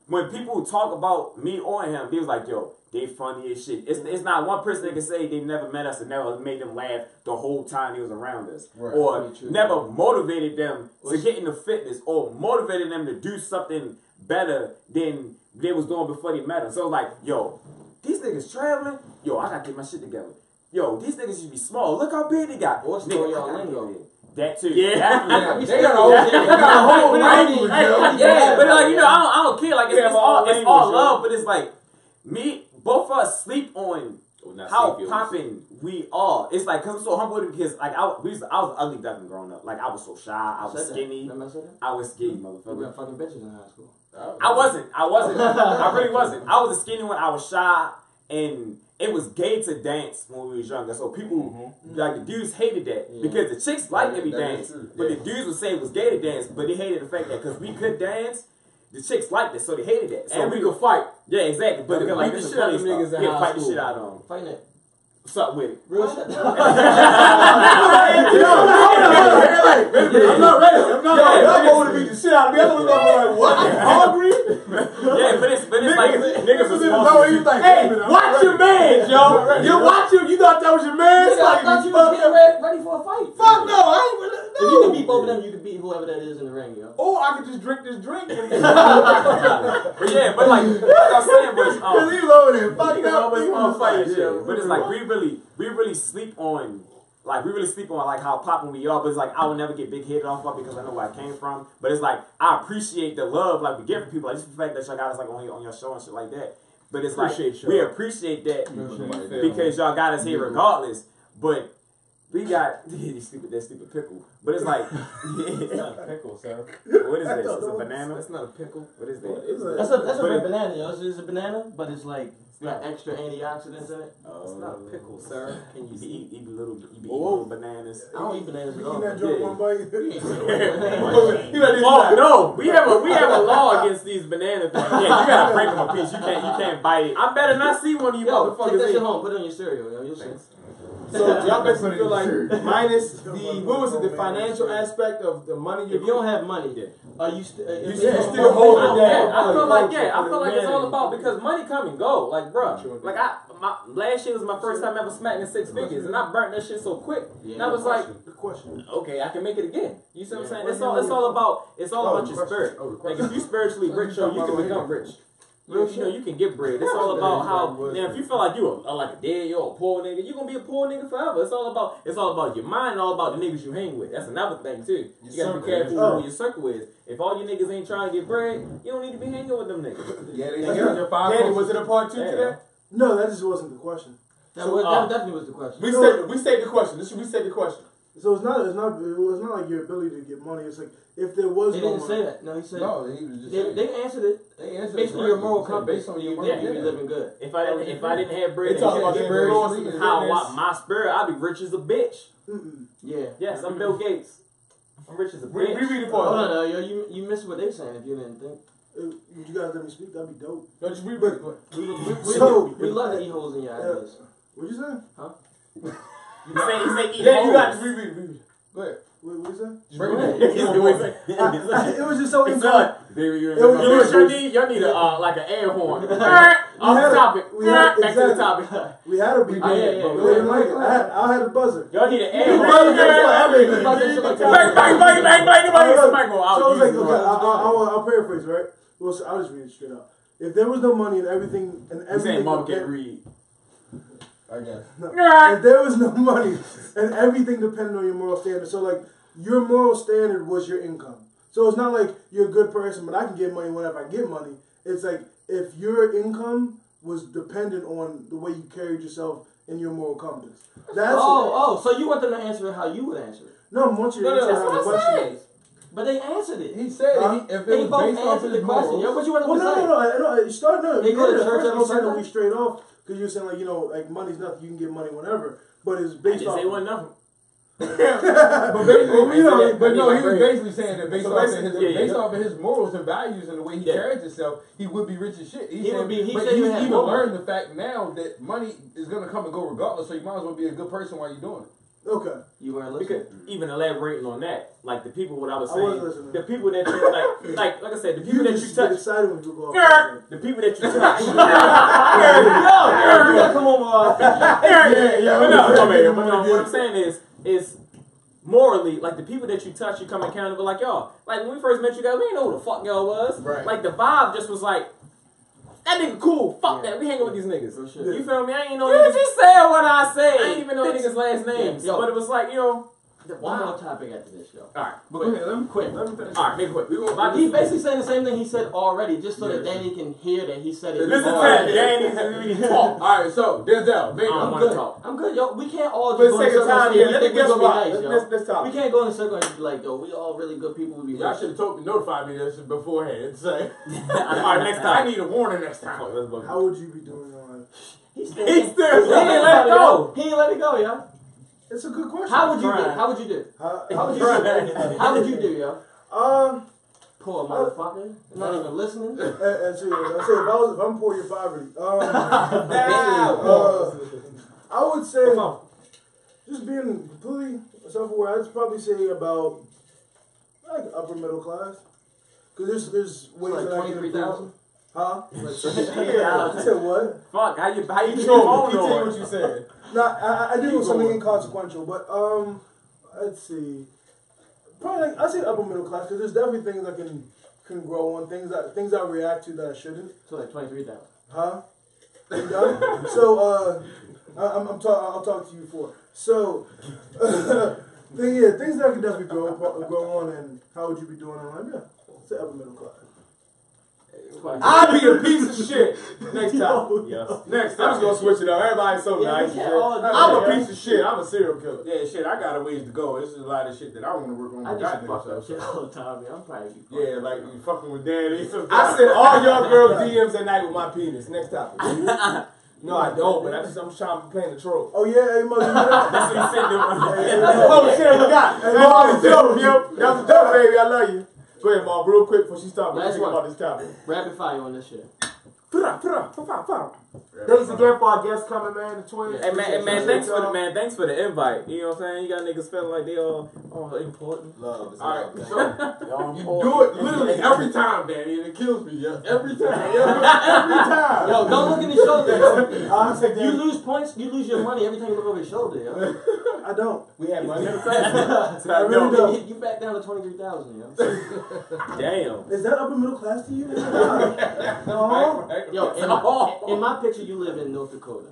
when people talk about me or him, they was like, yo, they funny as shit. It's not one person that can say they never met us and never made them laugh the whole time he was around us. Right. Or never motivated them to get into fitness or motivated them to do something better than they was doing before they met us. So like, yo, these niggas traveling. Yo, I gotta get my shit together. Yo, these niggas should be small. Look how big they got. What's y'all lingo? That too. Yeah. They got a whole language. Yeah, but like, you know, I don't care. Like it's all love, but it's like me. Both of us sleep on how popping we are. It's like, cause I'm so humble because like I was ugly ducking growing up. Like I was so shy. I was skinny. I was skinny, motherfucker. We were fucking bitches in high school. I wasn't. I really wasn't. I was a skinny one. I was shy, and it was gay to dance when we was younger. So people like the dudes hated that because the chicks liked to be dance, but the dudes would say it was gay to dance, but they hated the fact that because we could dance. The chicks liked it, so they hated that. So and we could fight. Yeah, exactly. But like the shit out of niggas in high fight the shit out of them. Fighting it. What's up with it? Real shit. I'm not ready. I'm going to beat the shit out of me. I'm like, what? I'm hungry? Yeah, but it's like niggas was hey, watch your man, yo. You watch him. You thought that was your man? I thought you was getting ready for a fight. Fuck no, I ain't really. If you can beat both of them, you can beat whoever that is in the ring, yo. Or I could just drink this drink. But yeah, but like I'm saying was he's over there fucking up. But it's like we really sleep on like how poppin' we are, but it's like I will never get big headed off of because I know where I came from. But it's like I appreciate the love like we get from people, like just the fact that y'all got us like on your show and shit like that. But it's like we appreciate that because y'all got us here regardless. But we got that stupid pickle. But it's like it's not a pickle, sir. What is this? It's a banana? It's not a pickle. What is that? That's a red banana, yo. It's a banana, but it's like got extra antioxidants in it. It's not a pickle, sir. Can you eat little bananas? I don't eat bananas at all. You that joke one bite? Oh no, we have a law against these banana things. Yeah, you gotta break them a piece. You can't bite it. I better not see one of you motherfuckers. Take that shit home. Put it on your cereal, yo. You'll see. So y'all basically feel like minus the financial aspect of the money. If you don't have money, are you still holding that? I feel like it's all about because money come and go. Like bruh, like last year was my first time ever smacking 6 figures, and I burnt that shit so quick. And I was like, okay, I can make it again. You see what I'm saying? It's all about your spirit. Like if you spiritually rich, you can become rich. You can get bread. It's all about how. Now, if you feel like you are like a dead, you're a poor nigga, you're gonna be a poor nigga forever. It's all about your mind, and all about the niggas you hang with. That's another thing too. You gotta be careful who your circle is. If all your niggas ain't trying to get bread, you don't need to be hanging with them niggas. Yeah, Danny, was it a part 2 to that? No, that just wasn't the question. That definitely was the question. We state the question. We state the question. So it was not like your ability to get money. It's like if there was no money. They didn't say that. No, he said no. He was just they answered it. They answered basically your moral compass. Based on your moral, you'd be living good. If I didn't have bread, my spirit, I'd be rich as a bitch. Yeah. Yes, I'm Bill Gates. I'm rich as a bitch. Reread it for us. Hold on, yo, you missed what they saying if you didn't think. Would you guys let me speak? That'd be dope. No, just reread it. We love to eat holes in your ideas. What'd you say? Huh? He say eat holes. You got to reread it. Go ahead. What is that? Bring It was just so income. Y'all need like an air horn. Off the topic. Back to the topic. We had a beat, but we didn't like it. I had a buzzer. Y'all need an air horn. So I was like, okay, I'll paraphrase, right? Well, so I'll just read it straight out. If there was no money and everything, saying mom can't read. I guess. If there was no money and everything depended on your moral standard, so like your moral standard was your income. So it's not like you're a good person, but I can get money whenever I get money. It's like if your income was dependent on the way you carried yourself in your moral compass. So you want them to answer it how you would answer it? No, I want you to answer how the question is. But they answered it. He said if it was based off his question. Yeah, what you want to say? No. You start no. They go to church every I'm saying Sunday? be straight off because you're saying like money's nothing. You can get money whenever, but it's based off. Say one nothing. But no, he was basically saying that based off of his morals and values and the way he carries himself, he would be rich as shit. He's even learned the fact now that money is gonna come and go regardless. So you might as well be a good person while you're doing it. Okay. You weren't listening. Even elaborating on that, like the people, what I was saying, the people that you like I said, the people that you touch. Excited when you go off. The people that you touch. Come on, But what I'm saying is morally, like the people that you touch, you come accountable. Like y'all, like when we first met you guys, we didn't know who the fuck y'all was. Right. Like the vibe just was like, that nigga cool. Fuck that. We hanging with these niggas. Sure. You feel me? I ain't know You niggas. just said what I said. I ain't even know niggas' last names. Yo. But it was like, One more topic after this, yo. Alright. Go ahead. Let me finish. Alright, make it quick. He's basically saying the same thing he said already, just so that Danny can hear that he said it. Listen to Danny and we can talk. Alright, so Denzel, I'm good. talk. I'm good, yo. We can't all For just the go in sake of circles time, and let think me we're guess gonna be about. nice, yo. Let's talk. We can't go in a circle and be like, yo, we all really good people. We be Y'all rich. should have notified me this beforehand. Say, Alright, next time. I need a warning next time. How would you be doing on? He ain't let it go. He ain't let it go, yo. It's a good question. How would you do? How would you do? How would you do, yo? Poor motherfucker. Not even listening. And see, if I'm poor, you're poverty. I would say just being completely self-aware. I'd probably say about like upper middle class, because there's ways like that I can improve. Huh? Yeah. You said what? Fuck, how you keep Keep on saying what you said. No, I do something inconsequential, but let's see. Probably like I say upper middle class because there's definitely things I can grow on, things I react to that I shouldn't. So like 23,000. Huh? You done? So I'll talk to you for. So things that I can definitely grow on, and how would you be doing in life? Yeah, say upper middle class. I'll be a piece of shit next time. Yes. Next time. I'm just gonna switch it up. Everybody's so nice. I'm a piece of shit. I'm a serial killer. Yeah, shit. I got a ways to go. This is a lot of shit that I want to work on. I with just that fuck nigga up stuff. shit all the time, man. I'm probably Yeah, like you fucking with Danny. I send all y'all girls DMs at night with my penis. Next topic. No, I don't, but I'm trying to play the troll. Oh yeah, hey mother, you know that? That's what he said. Oh shit, I forgot. That's dope, yo. That's dope, baby. I love you. Go ahead, Mom, real quick before she starts. What you think about this topic? rapid fire on this shit. Thanks again for our guests coming, man. The twins. Hey man, thanks for the invite. You know what I'm saying? You got niggas feeling like they all important. Love. All right, so you do it literally every time, Danny, and it kills me. Yeah, every time. Every time. Yo, don't look in his shoulder. Yo. You lose points, you lose your money every time you look over his shoulder. Yo. I don't. We had money. I really don't. You back down to 23,000, yo. Damn. Is that upper middle class to you? No. Yo, in my picture, you live in North Dakota.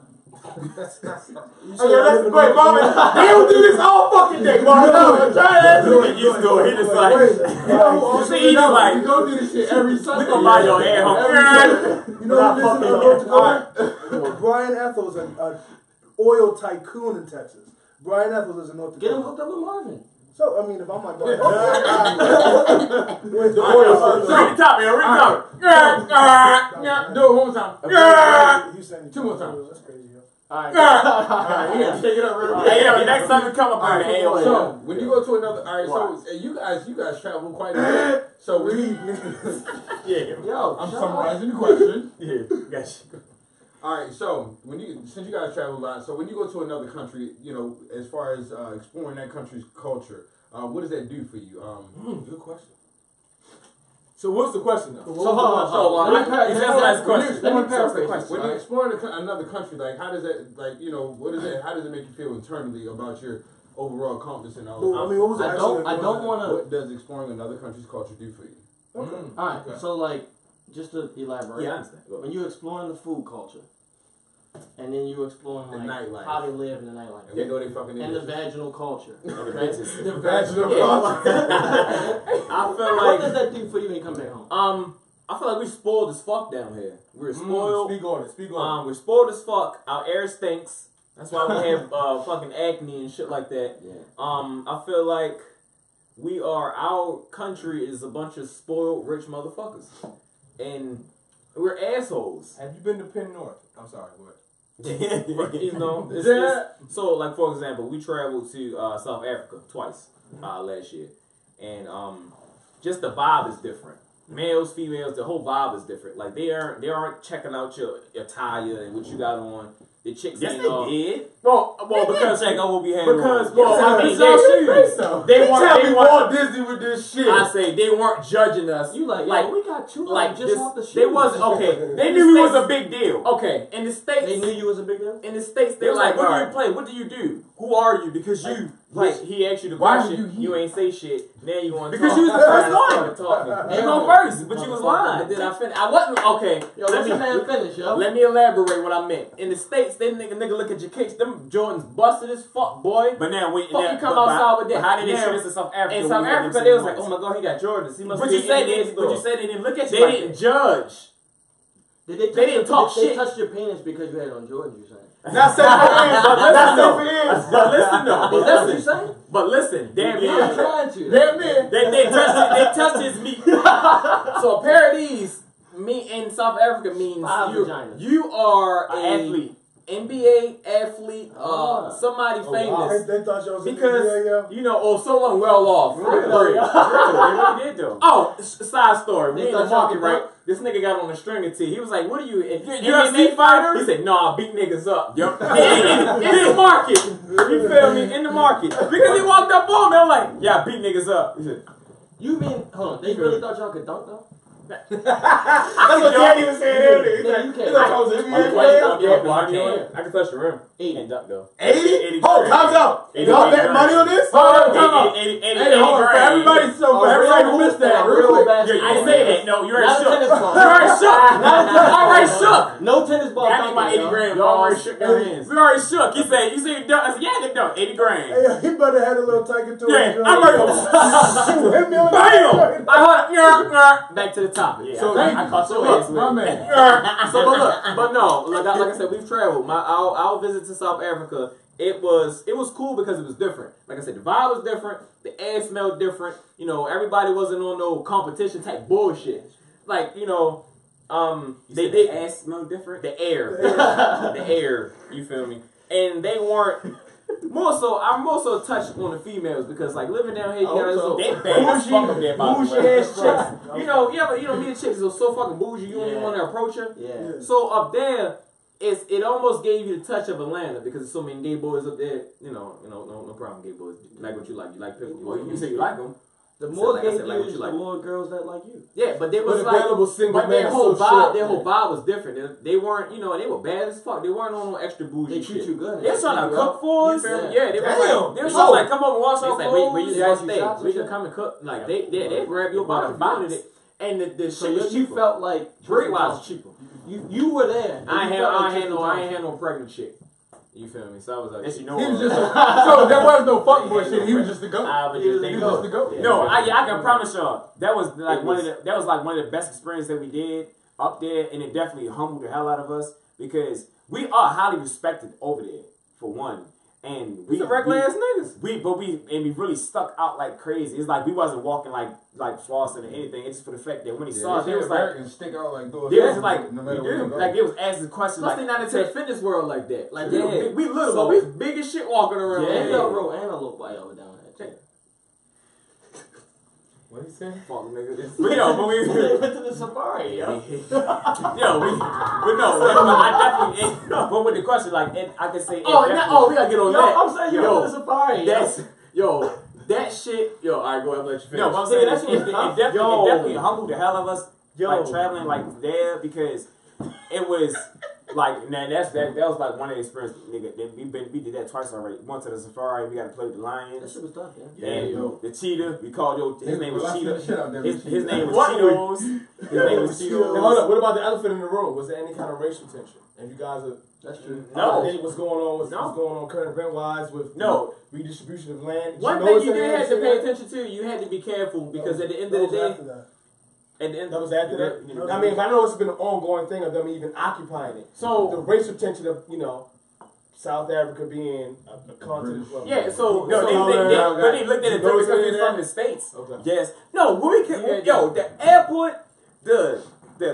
Let's wait, Mama. He don't do this all fucking day, Mama. No, try that. He used to it. He just like, you see, he like, we go do this shit every Sunday. we gonna buy your air home. You know who lives in North Dakota? Brian Ethel's an oil tycoon in Texas. Brian Ethel's is in North Dakota. Get him hooked up with Marvin. So, I mean, if I'm like, where's the oil? Read the top, yo. Read the top. Do it one more time. He's saying two more times. That's crazy, yo. Alright. Alright, take it up real quick. Hey, yo, next time you come up, Alright, man. so when you go to another, alright, so you guys travel quite a bit. So Yeah. Yo, I'm summarizing the question. Yeah, got you. All right, so since you guys travel a lot, so when you go to another country, as far as exploring that country's culture, what does that do for you? Good question. So what's the question though? Let me paraphrase. When you're exploring another country, like how does that, what is it? How does it make you feel internally about your overall confidence and all? I mean, what was I don't want to. What does exploring another country's culture do for you? Okay. All right. Okay. So just to elaborate. Yeah, I understand. When you're exploring the food culture, and then you're exploring the nightlife, how they live in the nightlife, and we know they fucking and the vaginal culture, the vaginal culture. I feel like what does that do for you when you come back home? I feel like we spoiled as fuck down here. We're spoiled. Speak on it. We're spoiled as fuck. Our air stinks. That's why we have fucking acne and shit like that. Yeah. I feel like our country is a bunch of spoiled rich motherfuckers, and we're assholes. Have you been to Penn North? I'm sorry, what? So like for example, we traveled to South Africa twice last year, and just the vibe is different. Males, females, the whole vibe is different. Like they aren't checking out your attire and what you got on. The chicks Yes, ain't they did. Well, because check out what we had. Because I mean, they weren't Walt Disney with this shit. I say they weren't judging us. You like we got two like just this, off the shoot. They wasn't okay. They knew it was a big deal. Okay, in the States, They knew you was a big deal. in the States, they're like, "What do you play? What do you do? Who are you?" Because you he asked you the why question, you ain't say shit. Now you want to Because talk. you was the first one talking. You go first, but you was lying. But then I wasn't okay. Yo, let me finish, yo. Let me elaborate what I meant. In the States, they nigga look at your kicks. Them Jordans busted as fuck, boy. But now we you come outside with that. How did they Now, show this in South Africa? in South Africa, they was like, "Oh my god, he got Jordans. He must But be you said in they didn't look at you. They like didn't that. judge. They didn't talk They shit. touched your penis because you had on Jordan. You saying? Not safe for hands. But listen though. Is that what you saying? But listen, damn I'm near. trying to. Damn near. They touched his meat. So a pair of these meat in South Africa means Five vaginas. you are An athlete. NBA athlete, somebody famous. They thought y'all was Because, or someone well off. Really? Really, they really did though. Oh, side story. They We in the thought y'all market, could right? dunk? This nigga got on a string tee. He was like, "What are you, an UFC fighter?" He said, "No, I beat niggas up." Yup. in the market. You feel me? In the market. Because he walked up on me, I'm like, "Yeah, I beat niggas up." He said, You mean? Hold on. They really thought y'all could dunk though? That's what Danny was saying earlier. No, you can't. I was NBA I player. can touch the rim. 80. Can't dunk though. 80? Oh, time's out. 80 Y'all betting money on this? Hold on, Time out. 80 Hey, hold on. For everybody who missed that, real quick. I didn't say that. No, you already Not a shook. tennis ball. You already shook. I already shook. No tennis ball. I need my 80 grand. Y'all already shook their hands. We already shook. He said you dunk. I said, yeah, they dunk. 80 grand. Hey, he better had a little tiger to Yeah, I'm ready. Bam! Back to the topic. Yeah, So I caught your ass with my it. man. So, but no, like I said, we've traveled. Our visit to South Africa, it was cool because it was different. Like I said, the vibe was different. The air smelled different. Everybody wasn't on no competition type bullshit. Like they did ass smell different. the air. You feel me? And they weren't. I'm more so touched on the females because like living down here, you gotta They bad as fuck up there, by the bougie way. ass chicks. You ever meet a chick that's so fucking bougie you don't even want to approach her. Yeah. So up there, it almost gave you the touch of Atlanta because there's so many gay boys up there. No problem, gay boys. Like what you like. You like people. Well, you say you like them. The more Like I gay said, like what dudes, you like. the more girls that like you. Yeah, but they was But like, available single but their men whole so vibe, short. their whole vibe was different. They weren't, they were bad as fuck. They weren't on no extra bougie They treat shit. you good. They was trying to cook for us. You feel me? Yeah, they was Damn. they was like, come over, wash our They said, clothes. we just Yeah, asked you stay. shots We and can shit? come and cook. Like they grab your bottom, bounded it, and the So shit was you cheaper. felt like Rate wise cheaper. You were there. I ain't ain't had no pregnant chick. You feel me? So I was like, Yes, you know. He was just so there was no fuck boy shit. He was just the goat. I was He was just the thinking. goat. the goat. Yeah. No, I can promise y'all that was like one of the best experiences that we did up there, and it definitely humbled the hell out of us because we are highly respected over there for one, and we regular ass niggas. We really stuck out like crazy. It's like we wasn't walking like flossing or anything. It's just for the fact that when he saw us, they was like. Americans stick out like those. They was like, no matter where you go. like they was asking questions. Plus Like they not into the fitness world like that. Like we little, but we big as shit walking around. Yeah, Yeah. you got real antelope while y'all were down there. What he said? Fuck nigga. But yo, when we went to the safari, yo. but I definitely. But with the question, like, I could say. We gotta get on that. I'm saying you went to the safari. That shit. Yo, all right, go ahead, let you finish. No, but I'm saying it definitely humbled the hell out of us. Like traveling like there because it was. Like now, that was like one of the experiences, nigga. We did that twice already. Went to the safari. We got to play with the lions. That shit was tough, yeah. And the cheetah. We called his name was Cheetah. His name was What? Cheetos. His name was Cheetos. Hold up. What about the elephant in the room? Was there any kind of racial tension? And you guys are. That's true. No. What's going on? What's going on current event wise with redistribution of land? One thing you did have to pay attention to. You had to be careful because at the end of the day. That was after that? I mean, I know it's been an ongoing thing of them even occupying it. So the racial tension of, South Africa being a continent. Yeah, so they looked at it from the States. Okay. Yes. No, the airport, the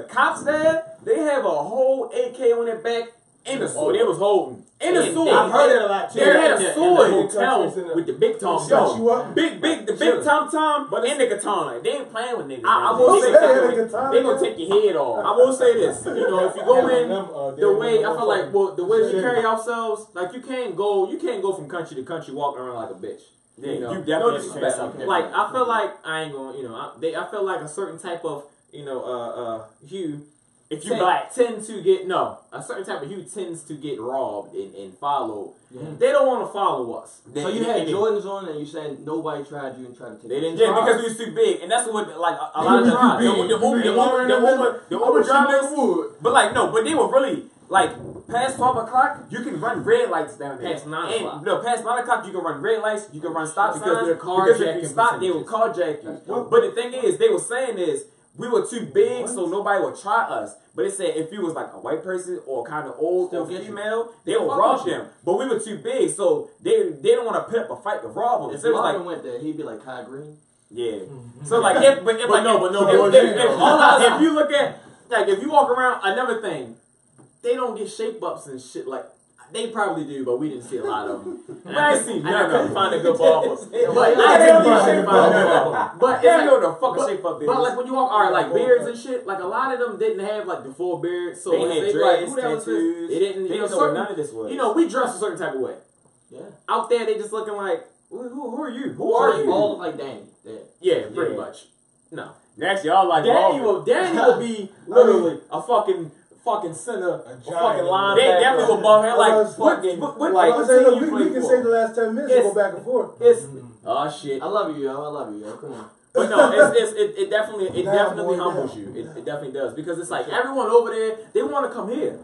cops there, they have a whole AK on their back in the sword. They was holding. In the sword. I've heard that a lot too. They had a sword in the hotel with the big tom tom. Big tom tom and the katana. They ain't playing with niggas. I will say they gonna take your head off. I will say this. If you go in the way I feel like the way we carry ourselves, like you can't go from country to country walking around like a bitch. You definitely no disrespect. Like I feel like I ain't gonna I feel like a certain type of hue. If you black, tend to get a certain type of hue tends to get robbed and followed. Yeah. They don't want to follow us. So you had Jordans on and you said nobody tried you and tried to take. They didn't. Yeah, because we was too big, and that's what like a lot of times the Uber drivers. But they were really like past 12 o'clock. You can run red lights down there. Past 9 o'clock. No, past 9 o'clock you can run red lights. You can run stop signs because they're carjacking. Because if you stop, they will carjack you. But the thing is, they were saying is. We were too big, so nobody would try us. But it said if you was like a white person or kind of old or female, they would rob them. But we were too big, so they didn't want to put up a fight to rob them. If Marvin went there, he'd be like Kai Green. Yeah. So like, if you look at like if you walk around, another thing, they don't get shape ups and shit like. They probably do, but we didn't see a lot of them. I see none of them. Find a good barbers. But I didn't shape up. But they don't know the fucking shape up. But like when you walk, like beards and shit, like a lot of them didn't have like the full beard. So they had dreads, tattoos. They didn't. They didn't know what none of this was. We dress a certain type of way. Yeah. Out there, they just looking like, who are you? Who are you? All look like Danny. Yeah, pretty much. No. Actually, all like Danny will be literally a fucking center, a fucking line. They definitely will bump him like fucking. We can save the last 10 minutes and go back and forth. Oh shit! I love you, yo. Come on. But no, it definitely humbles you. It definitely does because it's like everyone over there they want to come here.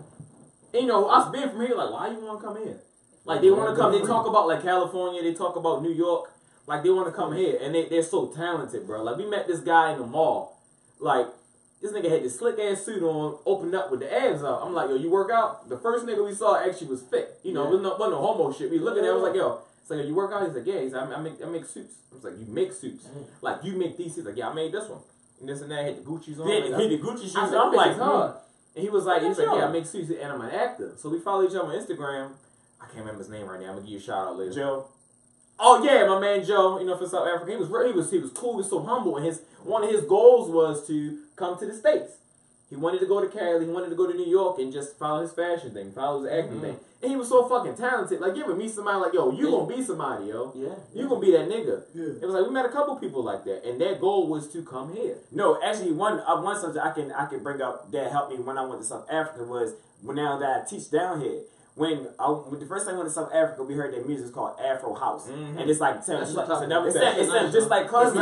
And, us being from here, like why you want to come here? Like they want to come. They talk about like California. They talk about New York. Like they want to come here, and they're so talented, bro. Like we met this guy in the mall, like. This nigga had this slick ass suit on, opened up with the abs out. I'm like, yo, you work out? The first nigga we saw actually was fit. It wasn't no homo shit. We looking at it, I was like, yo, it's like, you work out? He's like, yeah. He's like, I make suits. I was like, you make suits? Like, you make these? He's like, yeah, I made this one. And this and that, had the Gucci's on. He had the Gucci shoes. I'm like, hard. And he was like, yeah, I make suits and I'm an actor. So we follow each other on Instagram. I can't remember his name right now. I'm gonna give you a shout out later. Joe. Oh yeah, my man Joe, for South Africa. He was cool, he was so humble, and one of his goals was to come to the States. He wanted to go to Cali, he wanted to go to New York and just follow his fashion thing, follow his acting thing. And he was so fucking talented. Like, you ever meet somebody like, yo, you gonna be somebody, yo. Yeah. You gonna be that nigga. Yeah. It was like, we met a couple people like that. And their goal was to come here. No, actually, one subject I can bring up that helped me when I went to South Africa was now that I teach down here. When the first time I went to South Africa, we heard their music is called Afro House, and it's like just like club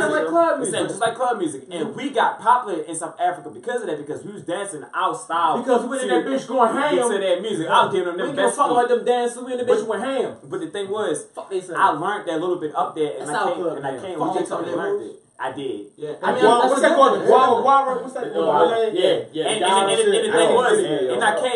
music, and we got popular in South Africa because of that, because we was dancing our style. Because we in that bitch going ham to that music. I was giving them the best. We talking about them dancing. We in the bitch went ham. But the thing was, I learned that a little bit up there, and I came. Learned it. I did. Yeah. I mean, what's that called? Guava? What's that? Yeah. And the thing was,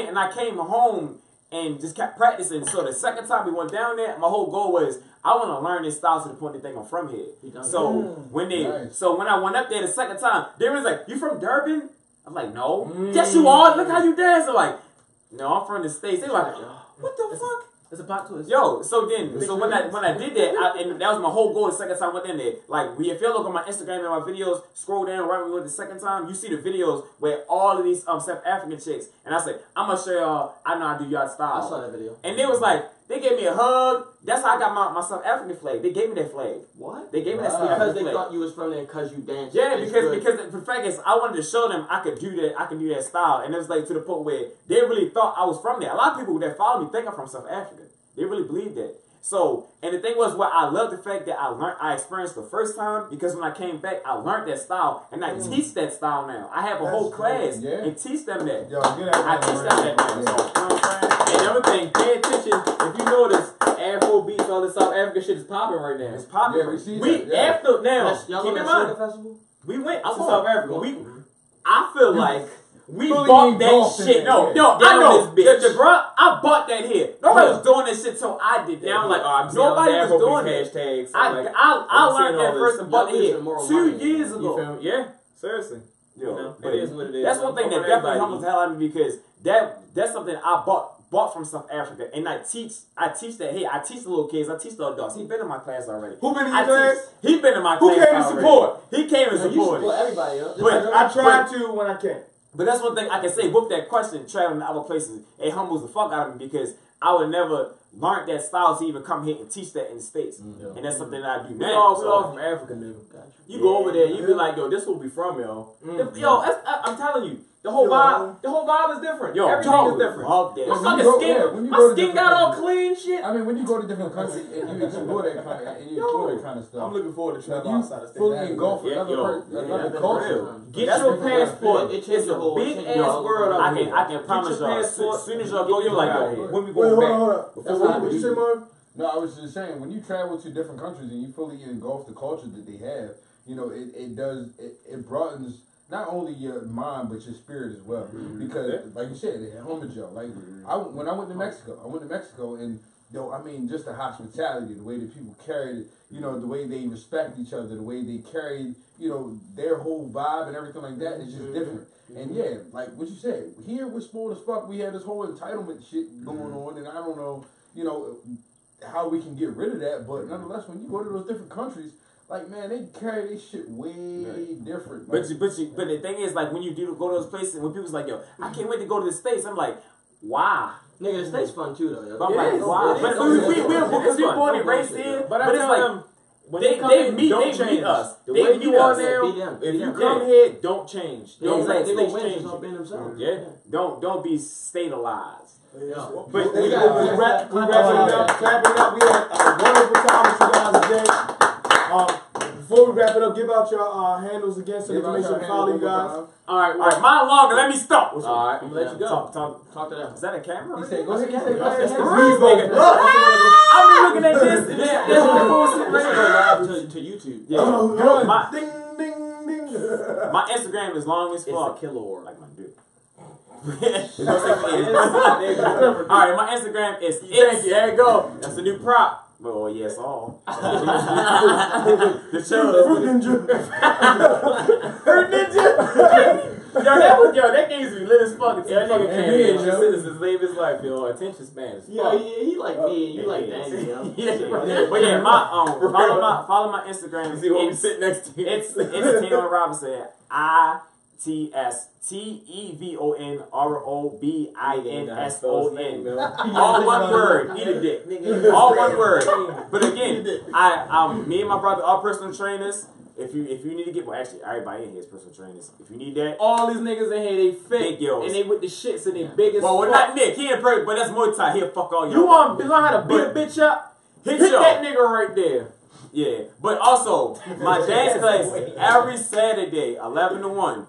and I came home. And just kept practicing. So the second time we went down there, my whole goal was I want to learn this style to the point that they think I'm from here. So when I went up there the second time, they was like, "You from Durban?" I'm like, "No." "Yes, you are. Look how you dance." I'm like, "No, I'm from the States." They were like, "What the fuck?" It's a plot twist. Yo, so when I did that, and that was my whole goal the second time I went in there. Like, if you look on my Instagram and my videos, scroll down right when we went the second time, you see the videos where all of these South African chicks, and I said, I'm gonna show y'all, I know how to do y'all style. I saw that video. And they was like, they gave me a hug. That's how I got my South African flag. They gave me that flag. What? They gave me that South Because African they flag. thought you was from there because you danced. Yeah, because the fact is, I wanted to show them I could do that. I can do that style, and it was like to the point where they really thought I was from there. A lot of people that follow me think I'm from South Africa. They really believe that. So, and the thing was, what I love the fact that I experienced the first time, because when I came back, I learned that style, and I teach that style now. I have a whole class and teach them that. Yo, get out I teach them that now. So, you know what I'm saying? And the other thing, pay attention. If you notice, Afro beats, all this South African shit is popping right now. It's popular. Yeah, we see that. Yeah. After now, Y'all keep know in that mind, soda festival? We went to I'm South going. Africa. I feel like we fully bought that engulfed in shit. it, No, yeah. I Down know. this bitch. The bruh, I bought that here. Nobody was doing that shit till I did that. Now I'm like, oh, I'm seeing nobody all was the doing Afrobeat that. hashtags. So I like, learned that all first this. and bought it Y'all here losing moral 2 money. years You ago. feel me? Yeah, seriously. Yo, You know, but it is what it is. That's one thing that definitely humbles the hell out of me, because that's something I bought from South Africa, and I teach that here. I teach the little kids, I teach the adults. He been in my class already. Who been in your class? He been in my Who class. came to already. support? He came and You supported. support everybody, yo. But I tried to when I can. But that's one thing I can say with that question, traveling to other places, it humbles the fuck out of me, because I would never learn that style to even come here and teach that in the States. And that's something that I do We now. all So, from Africa, dude. Gotcha. You go over there, you be like, yo, this will be from, yo. I'm telling you, the whole vibe is different. Yo, Everything is different. Love that. My When you fucking go- skin, yeah, when you my go to skin different got all countries. clean shit. I mean, when you go to different countries and you explore that kind of stuff, I'm looking forward to when travel you outside the state. fully engulf Yeah, another yo, culture. Get That's your the passport. It changed It's the a whole- big it changed ass the whole- world out I here. can promise your y'all, passport. as soon as y'all go, you're like, out here. when we Wait, going hold back? on, hold on. That's What how you we say, do. Marv? No, I was just saying, when you travel to different countries and you fully engulf the culture that they have, you know, it broadens not only your mind but your spirit as well. Because, like you said, it humbles you. Like when I went to Mexico, and I mean, just the hospitality, the way that people carried it, you know, the way they respect each other, the way they carried, you know, their whole vibe and everything like that is just different. And yeah, like what you said, here we're spoiled as fuck. We had this whole entitlement shit going on, and I don't know, you know, how we can get rid of that. But nonetheless, when you go to those different countries, like, man, they carry this shit way different. Like, But the thing is, like, when you do go to those places, when people's like, yo, I can't wait to go to the States, I'm like, why? Nigga, the States fun too, though. Yo. But I'm like, why? But we born and raised here, but it's like, they meet us. The They way meet you are us. now, if you Yeah. come here, don't change. Yeah, Don't exactly. let They things gonna win change just off you. being themselves. Yeah, don't be stabilized. Yeah. But We wrapping it up, clapping it up. We had a wonderful time with you guys today. Before we wrap it up, give out your handles again so they can make sure to follow you guys. all right, mine longer. Let me stop. All right, I'm gonna let you go. Talk to them. Is that a camera? he said, go ahead. That's the Please real go. nigga. I'm looking at this. This bullshit Let's right go here. live to YouTube. Yeah. Ding, ding, ding. My Instagram is long as It's fuck. a killer. Like my dude. Alright, my Instagram is Thank you. There you go. That's a new prop. Oh yes, all. The Fruit show. Ninja. Fruit Ninja. Yo, that game used to be lit as fuck. Yeah, that nigga And can't me, be Joe. citizens live his life, yo. Attention span is Yeah, fuck. he like me and you like Danny, yo. But yeah, follow my Instagram. See what we sit next to you. It's Tévon Robinson. ITEVON All one word. Eat a dick. All one word. But again, me and my brother are personal trainers. If you need to get, well, actually, everybody in here is personal trainers. If you need that, All these niggas in here, they fake, Big yo's. and they with the shits and they big as well, fuck. not Nick. He ain't perfect, but that's Muay Thai. He'll fuck all You want to learn how to beat a bitch up? Hit Hit y'all. that nigga right there. Yeah, but also my dance class every Saturday, 11 to 1.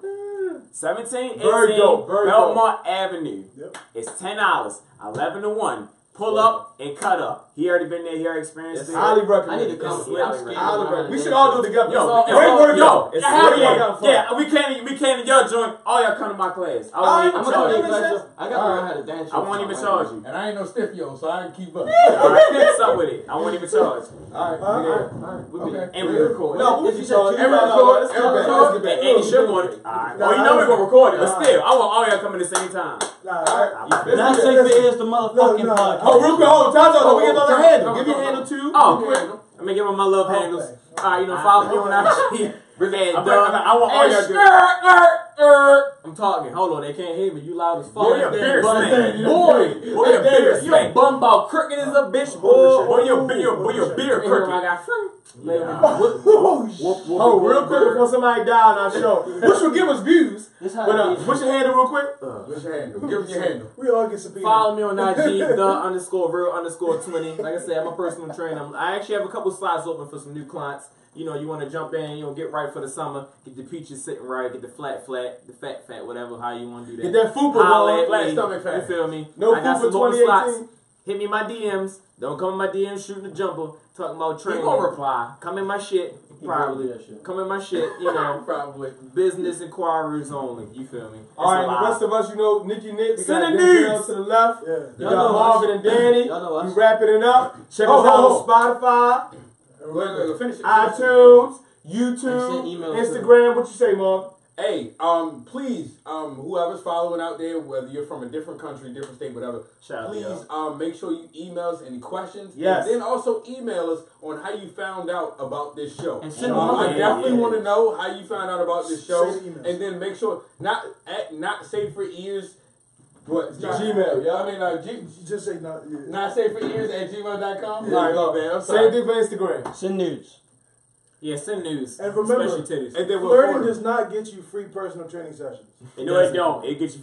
1718 Virgo. Belmont Avenue. Yep. It's $10. 11 to 1. Pull up and cut up. He already been there. He already experienced it. Highly I recommend. need to come. Yeah, I'm scared. Highly recommend. We should all do it together. Yo, Great workout. Yo, It's hell great yeah. workout. Yeah, we came to your joint. All y'all come to my class. I won't even I'm charge gonna you. come to your class. I got to learn how to dance. I won't even charge you. And I ain't no stiff yo, so I can keep up. All right, what's up with it? I won't even charge you. Alright, Okay. And we record. No, If we you charge. said Everybody $2, let's get back. And you should want it. Alright. Oh, you know we're gonna record it, but still, I want all y'all coming at the same time. Nah, all right. Not safe for ears, the motherfucking podcast. Oh, real quick, hold Tazo, don't forget another handle. Give your handle too. Oh, quick. I'm gonna give them my love handles. Alright, you know, follow me on IG. I want all your good. I'm talking. Hold on, they can't hear me. You loud as fuck. Boy, you're bigger smack. Boy, you're bigger You smack. bum about crooked as a bitch, boy. Boy, you're bigger crooked. I got free. Oh, real quick before somebody die on our show, which will give us views. What's your handle, real quick? What's your handle? Give us your handle. We all get subpoenaed. Follow me on IG, the_real_20. Like I said, I'm a personal trainer. I actually have a couple slots open for some new clients. You know, you want to jump in, you know, get right for the summer, get the peaches sitting right, get the flat, the fat, whatever, how you want to do that. Get that fupa going, flat stomach fat. You feel me? No I got fupa some open 2018. slots. Hit me in my DMs. Don't come in my DMs shooting the jumper, talking about training. You gonna reply. Come in my shit, probably. Come in my shit, you know. Probably. Business inquiries only. You feel me? All right, the rest of us, you know, Nicky Nick, we Send got the Denzel news. to the left. Yeah. We got Marvin and Danny. Y'all know us. We wrapping it up. Check us out on Spotify, Wait, finish it. iTunes, And YouTube, send emails Instagram. What you say, Marv? Hey, please, whoever's following out there, whether you're from a different country, different state, whatever, Shout out, please, make sure you email us any questions. Yes. And then also email us on how you found out about this show. And send I them definitely want to know how you found out about this show. Send emails. And then make sure, not safe for ears. What? Gmail, yeah. I mean, Just say not. Yeah. not safe for ears @gmail.com. All right, no, man. I'm same sorry. thing for Instagram. Send nudes. Yeah, send news. And remember, especially titties. And then we'll flirting forward. does not get you free personal training sessions. You know it don't. It gets you